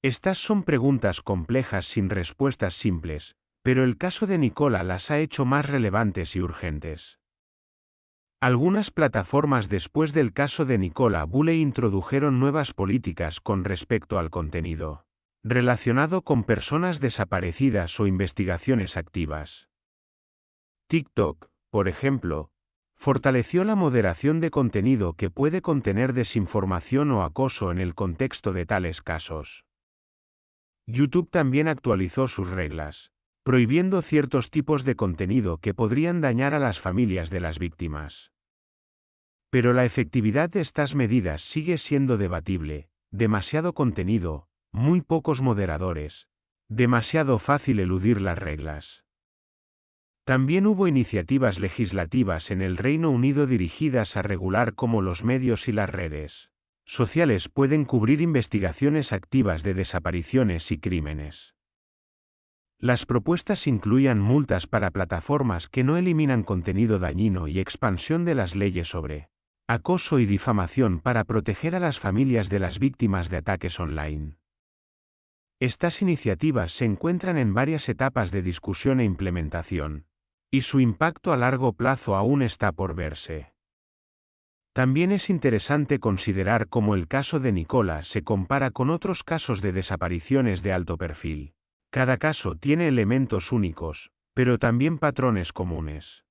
Estas son preguntas complejas sin respuestas simples, pero el caso de Nicola las ha hecho más relevantes y urgentes. Algunas plataformas después del caso de Nicola Bulley introdujeron nuevas políticas con respecto al contenido relacionado con personas desaparecidas o investigaciones activas. TikTok, por ejemplo, fortaleció la moderación de contenido que puede contener desinformación o acoso en el contexto de tales casos. YouTube también actualizó sus reglas, prohibiendo ciertos tipos de contenido que podrían dañar a las familias de las víctimas. Pero la efectividad de estas medidas sigue siendo debatible: demasiado contenido, muy pocos moderadores, demasiado fácil eludir las reglas. También hubo iniciativas legislativas en el Reino Unido dirigidas a regular cómo los medios y las redes sociales pueden cubrir investigaciones activas de desapariciones y crímenes. Las propuestas incluían multas para plataformas que no eliminan contenido dañino y expansión de las leyes sobre acoso y difamación para proteger a las familias de las víctimas de ataques online. Estas iniciativas se encuentran en varias etapas de discusión e implementación, y su impacto a largo plazo aún está por verse. También es interesante considerar cómo el caso de Nicola se compara con otros casos de desapariciones de alto perfil. Cada caso tiene elementos únicos, pero también patrones comunes.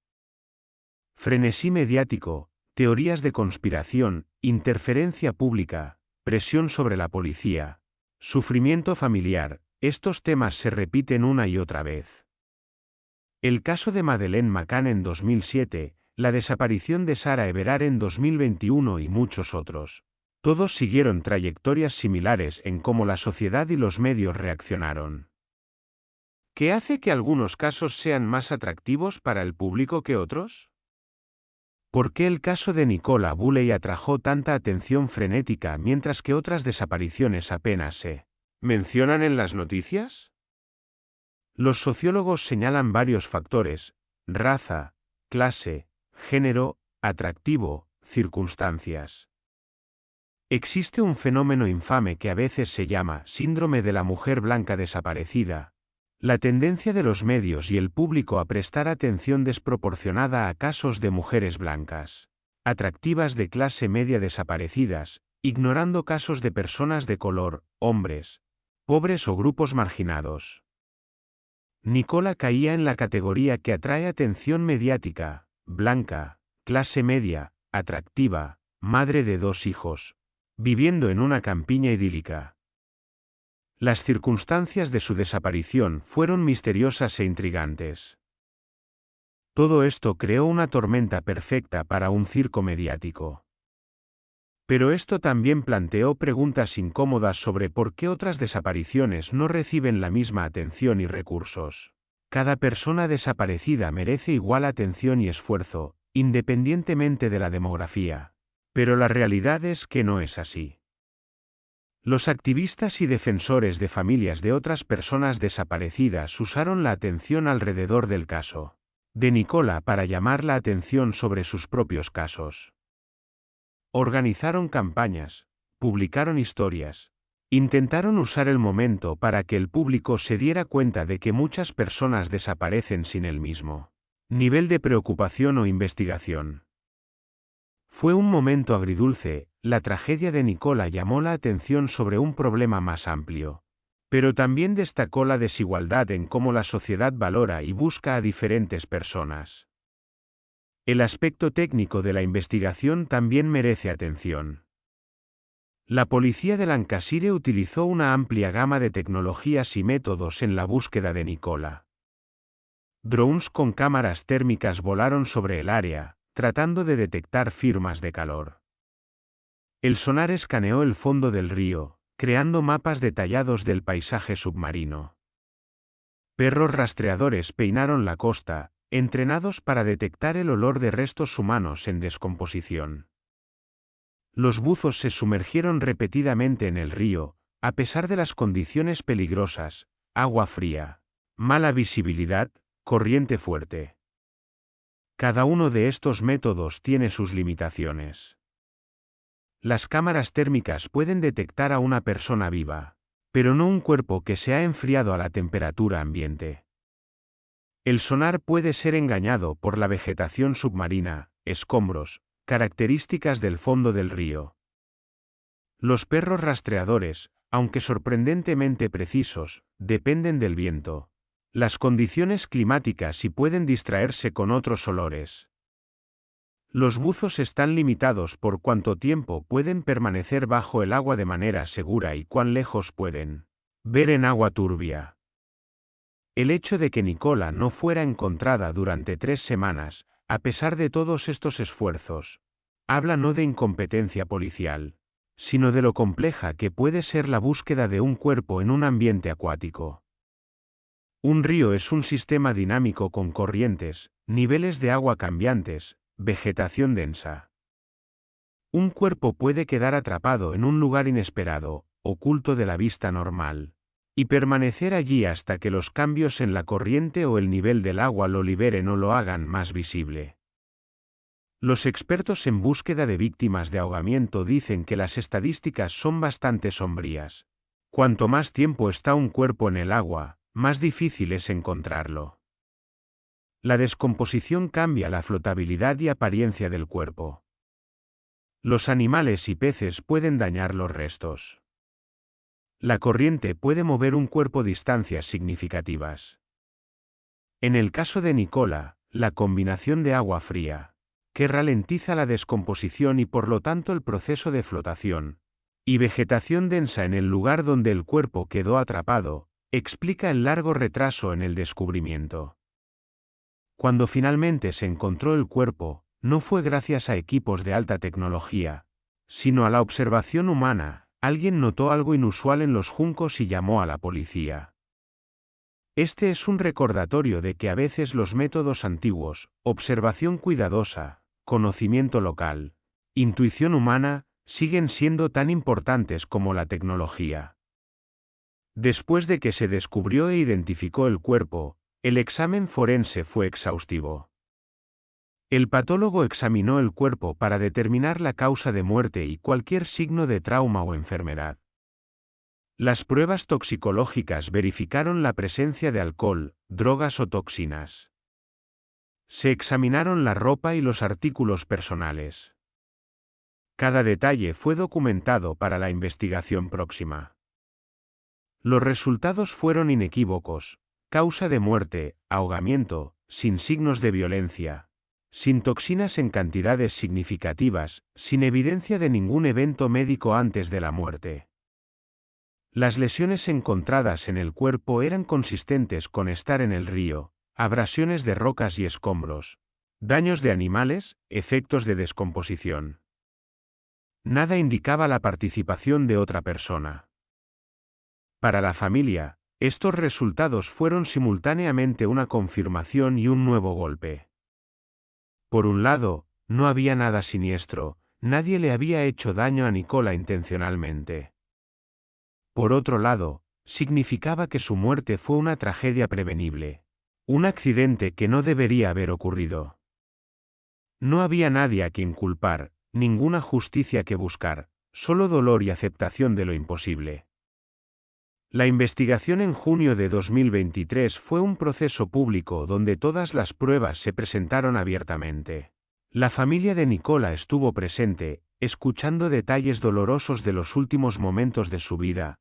Frenesí mediático, teorías de conspiración, interferencia pública, presión sobre la policía, sufrimiento familiar, estos temas se repiten una y otra vez. El caso de Madeleine McCann en 2007, la desaparición de Sarah Everard en 2021 y muchos otros. Todos siguieron trayectorias similares en cómo la sociedad y los medios reaccionaron. ¿Qué hace que algunos casos sean más atractivos para el público que otros? ¿Por qué el caso de Nicola Bulley atrajo tanta atención frenética mientras que otras desapariciones apenas se mencionan en las noticias? Los sociólogos señalan varios factores: raza, clase, género, atractivo, circunstancias. Existe un fenómeno infame que a veces se llama síndrome de la mujer blanca desaparecida, La tendencia de los medios y el público a prestar atención desproporcionada a casos de mujeres blancas, atractivas de clase media desaparecidas, ignorando casos de personas de color, hombres, pobres o grupos marginados. Nicola caía en la categoría que atrae atención mediática, blanca, clase media, atractiva, madre de 2 hijos, viviendo en una campiña idílica. Las circunstancias de su desaparición fueron misteriosas e intrigantes. Todo esto creó una tormenta perfecta para un circo mediático. Pero esto también planteó preguntas incómodas sobre por qué otras desapariciones no reciben la misma atención y recursos. Cada persona desaparecida merece igual atención y esfuerzo, independientemente de la demografía. Pero la realidad es que no es así. Los activistas y defensores de familias de otras personas desaparecidas usaron la atención alrededor del caso de Nicola para llamar la atención sobre sus propios casos. Organizaron campañas, publicaron historias, intentaron usar el momento para que el público se diera cuenta de que muchas personas desaparecen sin el mismo nivel de preocupación o investigación. Fue un momento agridulce. La tragedia de Nicola llamó la atención sobre un problema más amplio, pero también destacó la desigualdad en cómo la sociedad valora y busca a diferentes personas. El aspecto técnico de la investigación también merece atención. La policía de Lancashire utilizó una amplia gama de tecnologías y métodos en la búsqueda de Nicola. Drones con cámaras térmicas volaron sobre el área, tratando de detectar firmas de calor. El sonar escaneó el fondo del río, creando mapas detallados del paisaje submarino. Perros rastreadores peinaron la costa, entrenados para detectar el olor de restos humanos en descomposición. Los buzos se sumergieron repetidamente en el río, a pesar de las condiciones peligrosas, agua fría, mala visibilidad, corriente fuerte. Cada uno de estos métodos tiene sus limitaciones. Las cámaras térmicas pueden detectar a una persona viva, pero no un cuerpo que se ha enfriado a la temperatura ambiente. El sonar puede ser engañado por la vegetación submarina, escombros, características del fondo del río. Los perros rastreadores, aunque sorprendentemente precisos, dependen del viento, las condiciones climáticas y pueden distraerse con otros olores. Los buzos están limitados por cuánto tiempo pueden permanecer bajo el agua de manera segura y cuán lejos pueden ver en agua turbia. El hecho de que Nicola no fuera encontrada durante 3 semanas, a pesar de todos estos esfuerzos, habla no de incompetencia policial, sino de lo compleja que puede ser la búsqueda de un cuerpo en un ambiente acuático. Un río es un sistema dinámico con corrientes, niveles de agua cambiantes, vegetación densa. Un cuerpo puede quedar atrapado en un lugar inesperado, oculto de la vista normal, y permanecer allí hasta que los cambios en la corriente o el nivel del agua lo liberen o lo hagan más visible. Los expertos en búsqueda de víctimas de ahogamiento dicen que las estadísticas son bastante sombrías. Cuanto más tiempo está un cuerpo en el agua, más difícil es encontrarlo. La descomposición cambia la flotabilidad y apariencia del cuerpo. Los animales y peces pueden dañar los restos. La corriente puede mover un cuerpo distancias significativas. En el caso de Nicola, la combinación de agua fría, que ralentiza la descomposición y por lo tanto el proceso de flotación, y vegetación densa en el lugar donde el cuerpo quedó atrapado, explica el largo retraso en el descubrimiento. Cuando finalmente se encontró el cuerpo, no fue gracias a equipos de alta tecnología, sino a la observación humana. Alguien notó algo inusual en los juncos y llamó a la policía. Este es un recordatorio de que a veces los métodos antiguos, observación cuidadosa, conocimiento local, intuición humana, siguen siendo tan importantes como la tecnología. Después de que se descubrió e identificó el cuerpo, el examen forense fue exhaustivo. El patólogo examinó el cuerpo para determinar la causa de muerte y cualquier signo de trauma o enfermedad. Las pruebas toxicológicas verificaron la presencia de alcohol, drogas o toxinas. Se examinaron la ropa y los artículos personales. Cada detalle fue documentado para la investigación próxima. Los resultados fueron inequívocos: causa de muerte, ahogamiento, sin signos de violencia, sin toxinas en cantidades significativas, sin evidencia de ningún evento médico antes de la muerte. Las lesiones encontradas en el cuerpo eran consistentes con estar en el río, abrasiones de rocas y escombros, daños de animales, efectos de descomposición. Nada indicaba la participación de otra persona. Para la familia, estos resultados fueron simultáneamente una confirmación y un nuevo golpe. Por un lado, no había nada siniestro, nadie le había hecho daño a Nicola intencionalmente. Por otro lado, significaba que su muerte fue una tragedia prevenible, un accidente que no debería haber ocurrido. No había nadie a quien culpar, ninguna justicia que buscar, solo dolor y aceptación de lo imposible. La investigación en junio de 2023 fue un proceso público donde todas las pruebas se presentaron abiertamente. La familia de Nicola estuvo presente, escuchando detalles dolorosos de los últimos momentos de su vida,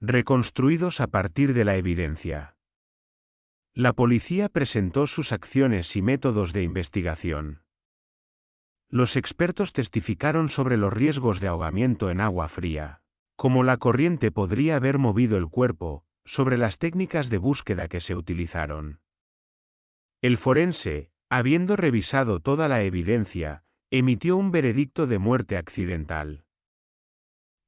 reconstruidos a partir de la evidencia. La policía presentó sus acciones y métodos de investigación. Los expertos testificaron sobre los riesgos de ahogamiento en agua fría, cómo la corriente podría haber movido el cuerpo, sobre las técnicas de búsqueda que se utilizaron. El forense, habiendo revisado toda la evidencia, emitió un veredicto de muerte accidental.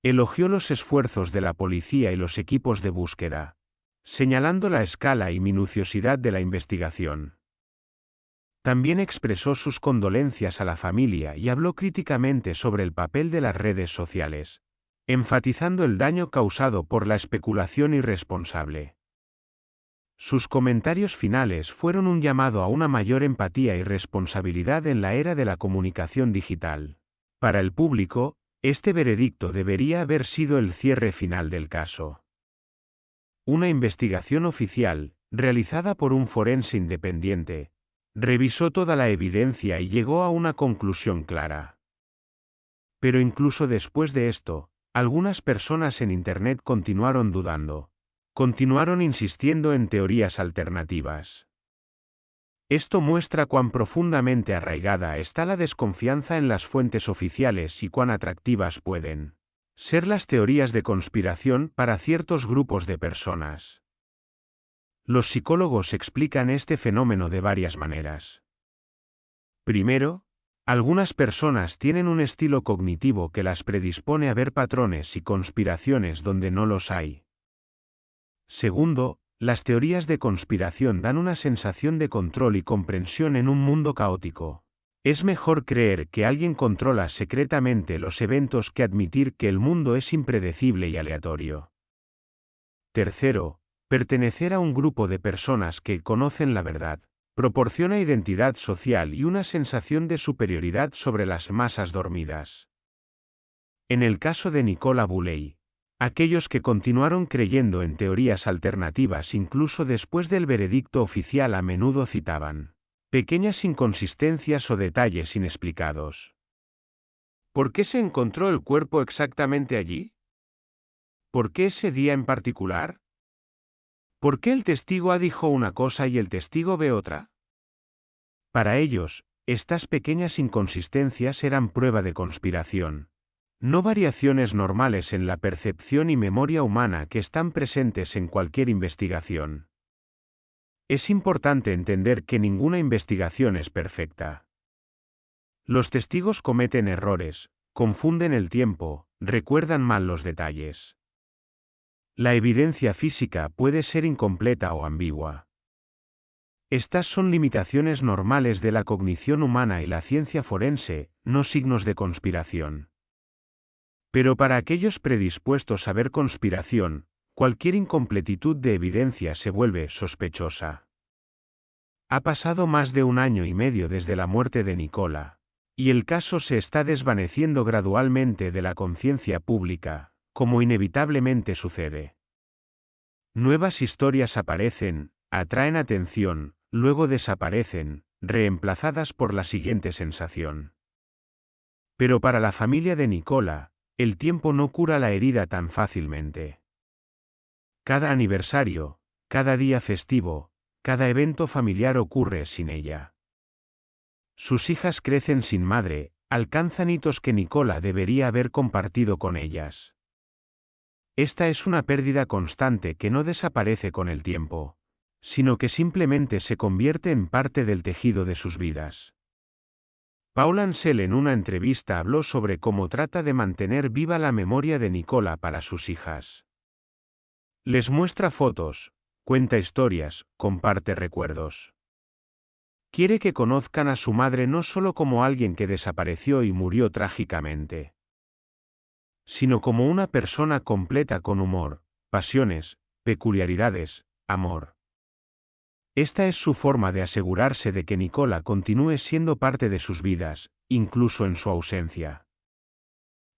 Elogió los esfuerzos de la policía y los equipos de búsqueda, señalando la escala y minuciosidad de la investigación. También expresó sus condolencias a la familia y habló críticamente sobre el papel de las redes sociales, enfatizando el daño causado por la especulación irresponsable. Sus comentarios finales fueron un llamado a una mayor empatía y responsabilidad en la era de la comunicación digital. Para el público, este veredicto debería haber sido el cierre final del caso. Una investigación oficial, realizada por un forense independiente, revisó toda la evidencia y llegó a una conclusión clara. Pero incluso después de esto, algunas personas en Internet continuaron dudando. Continuaron insistiendo en teorías alternativas. Esto muestra cuán profundamente arraigada está la desconfianza en las fuentes oficiales y cuán atractivas pueden ser las teorías de conspiración para ciertos grupos de personas. Los psicólogos explican este fenómeno de varias maneras. Primero, algunas personas tienen un estilo cognitivo que las predispone a ver patrones y conspiraciones donde no los hay. Segundo, las teorías de conspiración dan una sensación de control y comprensión en un mundo caótico. Es mejor creer que alguien controla secretamente los eventos que admitir que el mundo es impredecible y aleatorio. Tercero, pertenecer a un grupo de personas que conocen la verdad proporciona identidad social y una sensación de superioridad sobre las masas dormidas. En el caso de Nicola Bulley, aquellos que continuaron creyendo en teorías alternativas incluso después del veredicto oficial a menudo citaban pequeñas inconsistencias o detalles inexplicados. ¿Por qué se encontró el cuerpo exactamente allí? ¿Por qué ese día en particular? ¿Por qué el testigo A dijo una cosa y el testigo B otra? Para ellos, estas pequeñas inconsistencias eran prueba de conspiración. No variaciones normales en la percepción y memoria humana que están presentes en cualquier investigación. Es importante entender que ninguna investigación es perfecta. Los testigos cometen errores, confunden el tiempo, recuerdan mal los detalles. La evidencia física puede ser incompleta o ambigua. Estas son limitaciones normales de la cognición humana y la ciencia forense, no signos de conspiración. Pero para aquellos predispuestos a ver conspiración, cualquier incompletitud de evidencia se vuelve sospechosa. Ha pasado más de 1 año y medio desde la muerte de Nicola, y el caso se está desvaneciendo gradualmente de la conciencia pública, como inevitablemente sucede. Nuevas historias aparecen, atraen atención, luego desaparecen, reemplazadas por la siguiente sensación. Pero para la familia de Nicola, el tiempo no cura la herida tan fácilmente. Cada aniversario, cada día festivo, cada evento familiar ocurre sin ella. Sus hijas crecen sin madre, alcanzan hitos que Nicola debería haber compartido con ellas. Esta es una pérdida constante que no desaparece con el tiempo, sino que simplemente se convierte en parte del tejido de sus vidas. Paul Ansel en una entrevista habló sobre cómo trata de mantener viva la memoria de Nicola para sus hijas. Les muestra fotos, cuenta historias, comparte recuerdos. Quiere que conozcan a su madre no solo como alguien que desapareció y murió trágicamente, sino como una persona completa con humor, pasiones, peculiaridades, amor. Esta es su forma de asegurarse de que Nicola continúe siendo parte de sus vidas, incluso en su ausencia.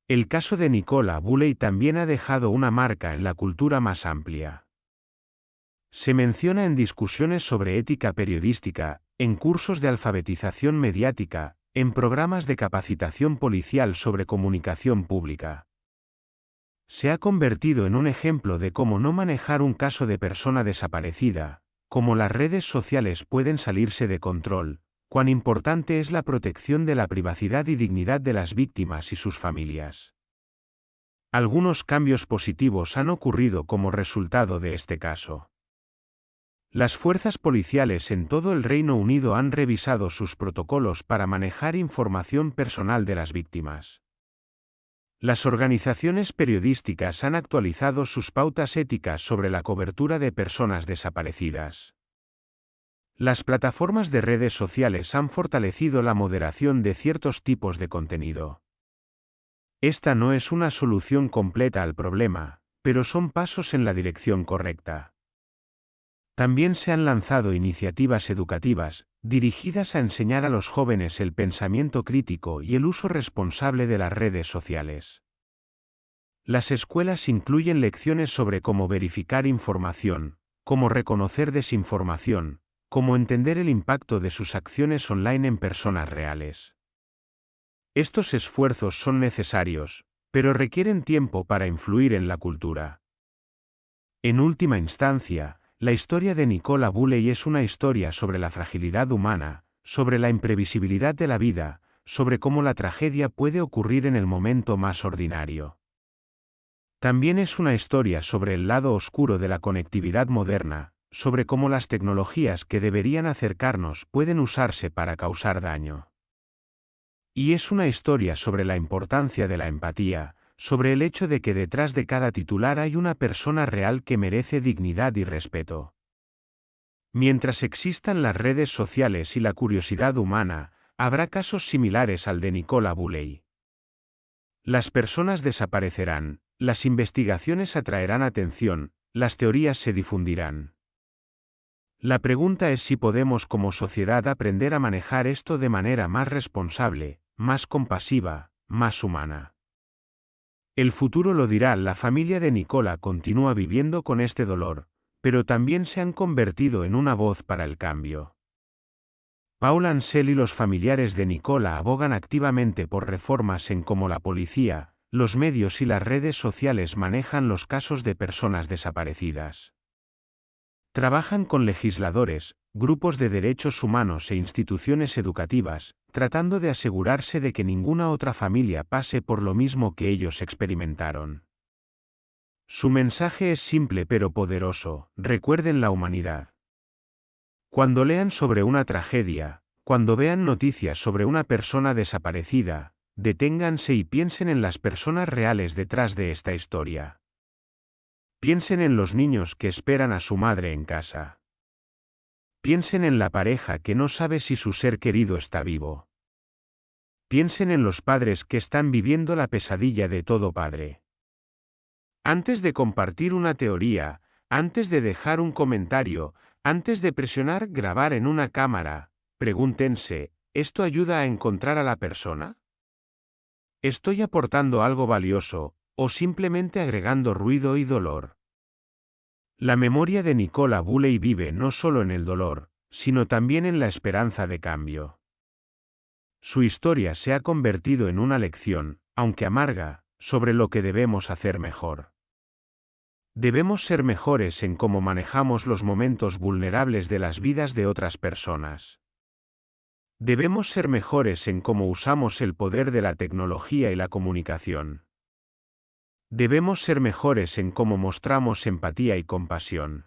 El caso de Nicola Bulley también ha dejado una marca en la cultura más amplia. Se menciona en discusiones sobre ética periodística, en cursos de alfabetización mediática, en programas de capacitación policial sobre comunicación pública. Se ha convertido en un ejemplo de cómo no manejar un caso de persona desaparecida, cómo las redes sociales pueden salirse de control, cuán importante es la protección de la privacidad y dignidad de las víctimas y sus familias. Algunos cambios positivos han ocurrido como resultado de este caso. Las fuerzas policiales en todo el Reino Unido han revisado sus protocolos para manejar información personal de las víctimas. Las organizaciones periodísticas han actualizado sus pautas éticas sobre la cobertura de personas desaparecidas. Las plataformas de redes sociales han fortalecido la moderación de ciertos tipos de contenido. Esta no es una solución completa al problema, pero son pasos en la dirección correcta. También se han lanzado iniciativas educativas, dirigidas a enseñar a los jóvenes el pensamiento crítico y el uso responsable de las redes sociales. Las escuelas incluyen lecciones sobre cómo verificar información, cómo reconocer desinformación, cómo entender el impacto de sus acciones online en personas reales. Estos esfuerzos son necesarios, pero requieren tiempo para influir en la cultura. En última instancia, la historia de Nicola Bulley es una historia sobre la fragilidad humana, sobre la imprevisibilidad de la vida, sobre cómo la tragedia puede ocurrir en el momento más ordinario. También es una historia sobre el lado oscuro de la conectividad moderna, sobre cómo las tecnologías que deberían acercarnos pueden usarse para causar daño. Y es una historia sobre la importancia de la empatía, sobre el hecho de que detrás de cada titular hay una persona real que merece dignidad y respeto. Mientras existan las redes sociales y la curiosidad humana, habrá casos similares al de Nicola Bulley. Las personas desaparecerán, las investigaciones atraerán atención, las teorías se difundirán. La pregunta es si podemos como sociedad aprender a manejar esto de manera más responsable, más compasiva, más humana. El futuro lo dirá. La familia de Nicola continúa viviendo con este dolor, pero también se han convertido en una voz para el cambio. Paul Ansel y los familiares de Nicola abogan activamente por reformas en cómo la policía, los medios y las redes sociales manejan los casos de personas desaparecidas. Trabajan con legisladores, grupos de derechos humanos e instituciones educativas, tratando de asegurarse de que ninguna otra familia pase por lo mismo que ellos experimentaron. Su mensaje es simple pero poderoso: recuerden la humanidad. Cuando lean sobre una tragedia, cuando vean noticias sobre una persona desaparecida, deténganse y piensen en las personas reales detrás de esta historia. Piensen en los niños que esperan a su madre en casa. Piensen en la pareja que no sabe si su ser querido está vivo. Piensen en los padres que están viviendo la pesadilla de todo padre. Antes de compartir una teoría, antes de dejar un comentario, antes de presionar grabar en una cámara, pregúntense: ¿esto ayuda a encontrar a la persona? ¿Estoy aportando algo valioso, o simplemente agregando ruido y dolor. La memoria de Nicola Bulley vive no solo en el dolor, sino también en la esperanza de cambio. Su historia se ha convertido en una lección, aunque amarga, sobre lo que debemos hacer mejor. Debemos ser mejores en cómo manejamos los momentos vulnerables de las vidas de otras personas. Debemos ser mejores en cómo usamos el poder de la tecnología y la comunicación. Debemos ser mejores en cómo mostramos empatía y compasión.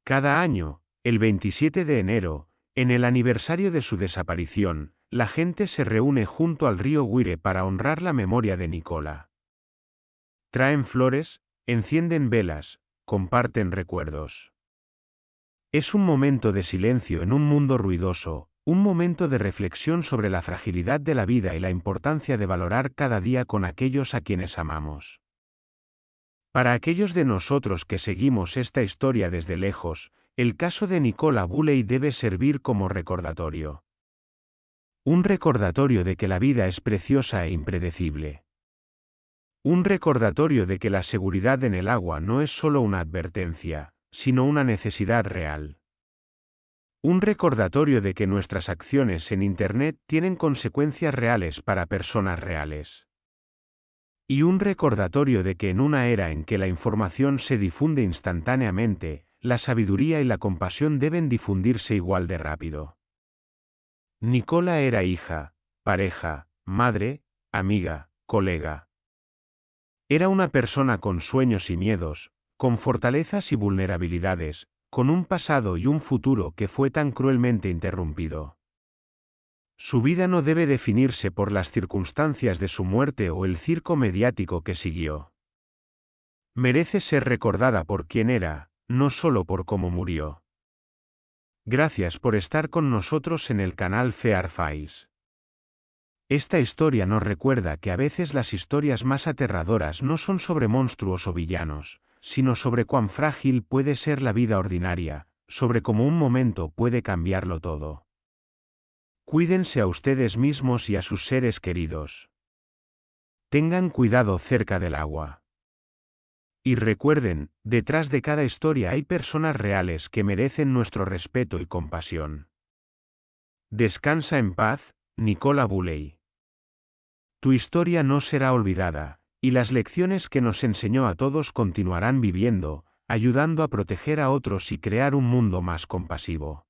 Cada año, el 27 de enero, en el aniversario de su desaparición, la gente se reúne junto al río Wire para honrar la memoria de Nicola. Traen flores, encienden velas, comparten recuerdos. Es un momento de silencio en un mundo ruidoso, un momento de reflexión sobre la fragilidad de la vida y la importancia de valorar cada día con aquellos a quienes amamos. Para aquellos de nosotros que seguimos esta historia desde lejos, el caso de Nicola Bulley debe servir como recordatorio. Un recordatorio de que la vida es preciosa e impredecible. Un recordatorio de que la seguridad en el agua no es solo una advertencia, sino una necesidad real. Un recordatorio de que nuestras acciones en Internet tienen consecuencias reales para personas reales. Y un recordatorio de que en una era en que la información se difunde instantáneamente, la sabiduría y la compasión deben difundirse igual de rápido. Nicola era hija, pareja, madre, amiga, colega. Era una persona con sueños y miedos, con fortalezas y vulnerabilidades, con un pasado y un futuro que fue tan cruelmente interrumpido. Su vida no debe definirse por las circunstancias de su muerte o el circo mediático que siguió. Merece ser recordada por quien era, no solo por cómo murió. Gracias por estar con nosotros en el canal Fear Files. Esta historia nos recuerda que a veces las historias más aterradoras no son sobre monstruos o villanos, sino sobre cuán frágil puede ser la vida ordinaria, sobre cómo un momento puede cambiarlo todo. Cuídense a ustedes mismos y a sus seres queridos. Tengan cuidado cerca del agua. Y recuerden, detrás de cada historia hay personas reales que merecen nuestro respeto y compasión. Descansa en paz, Nicola Bulley. Tu historia no será olvidada, y las lecciones que nos enseñó a todos continuarán viviendo, ayudando a proteger a otros y crear un mundo más compasivo.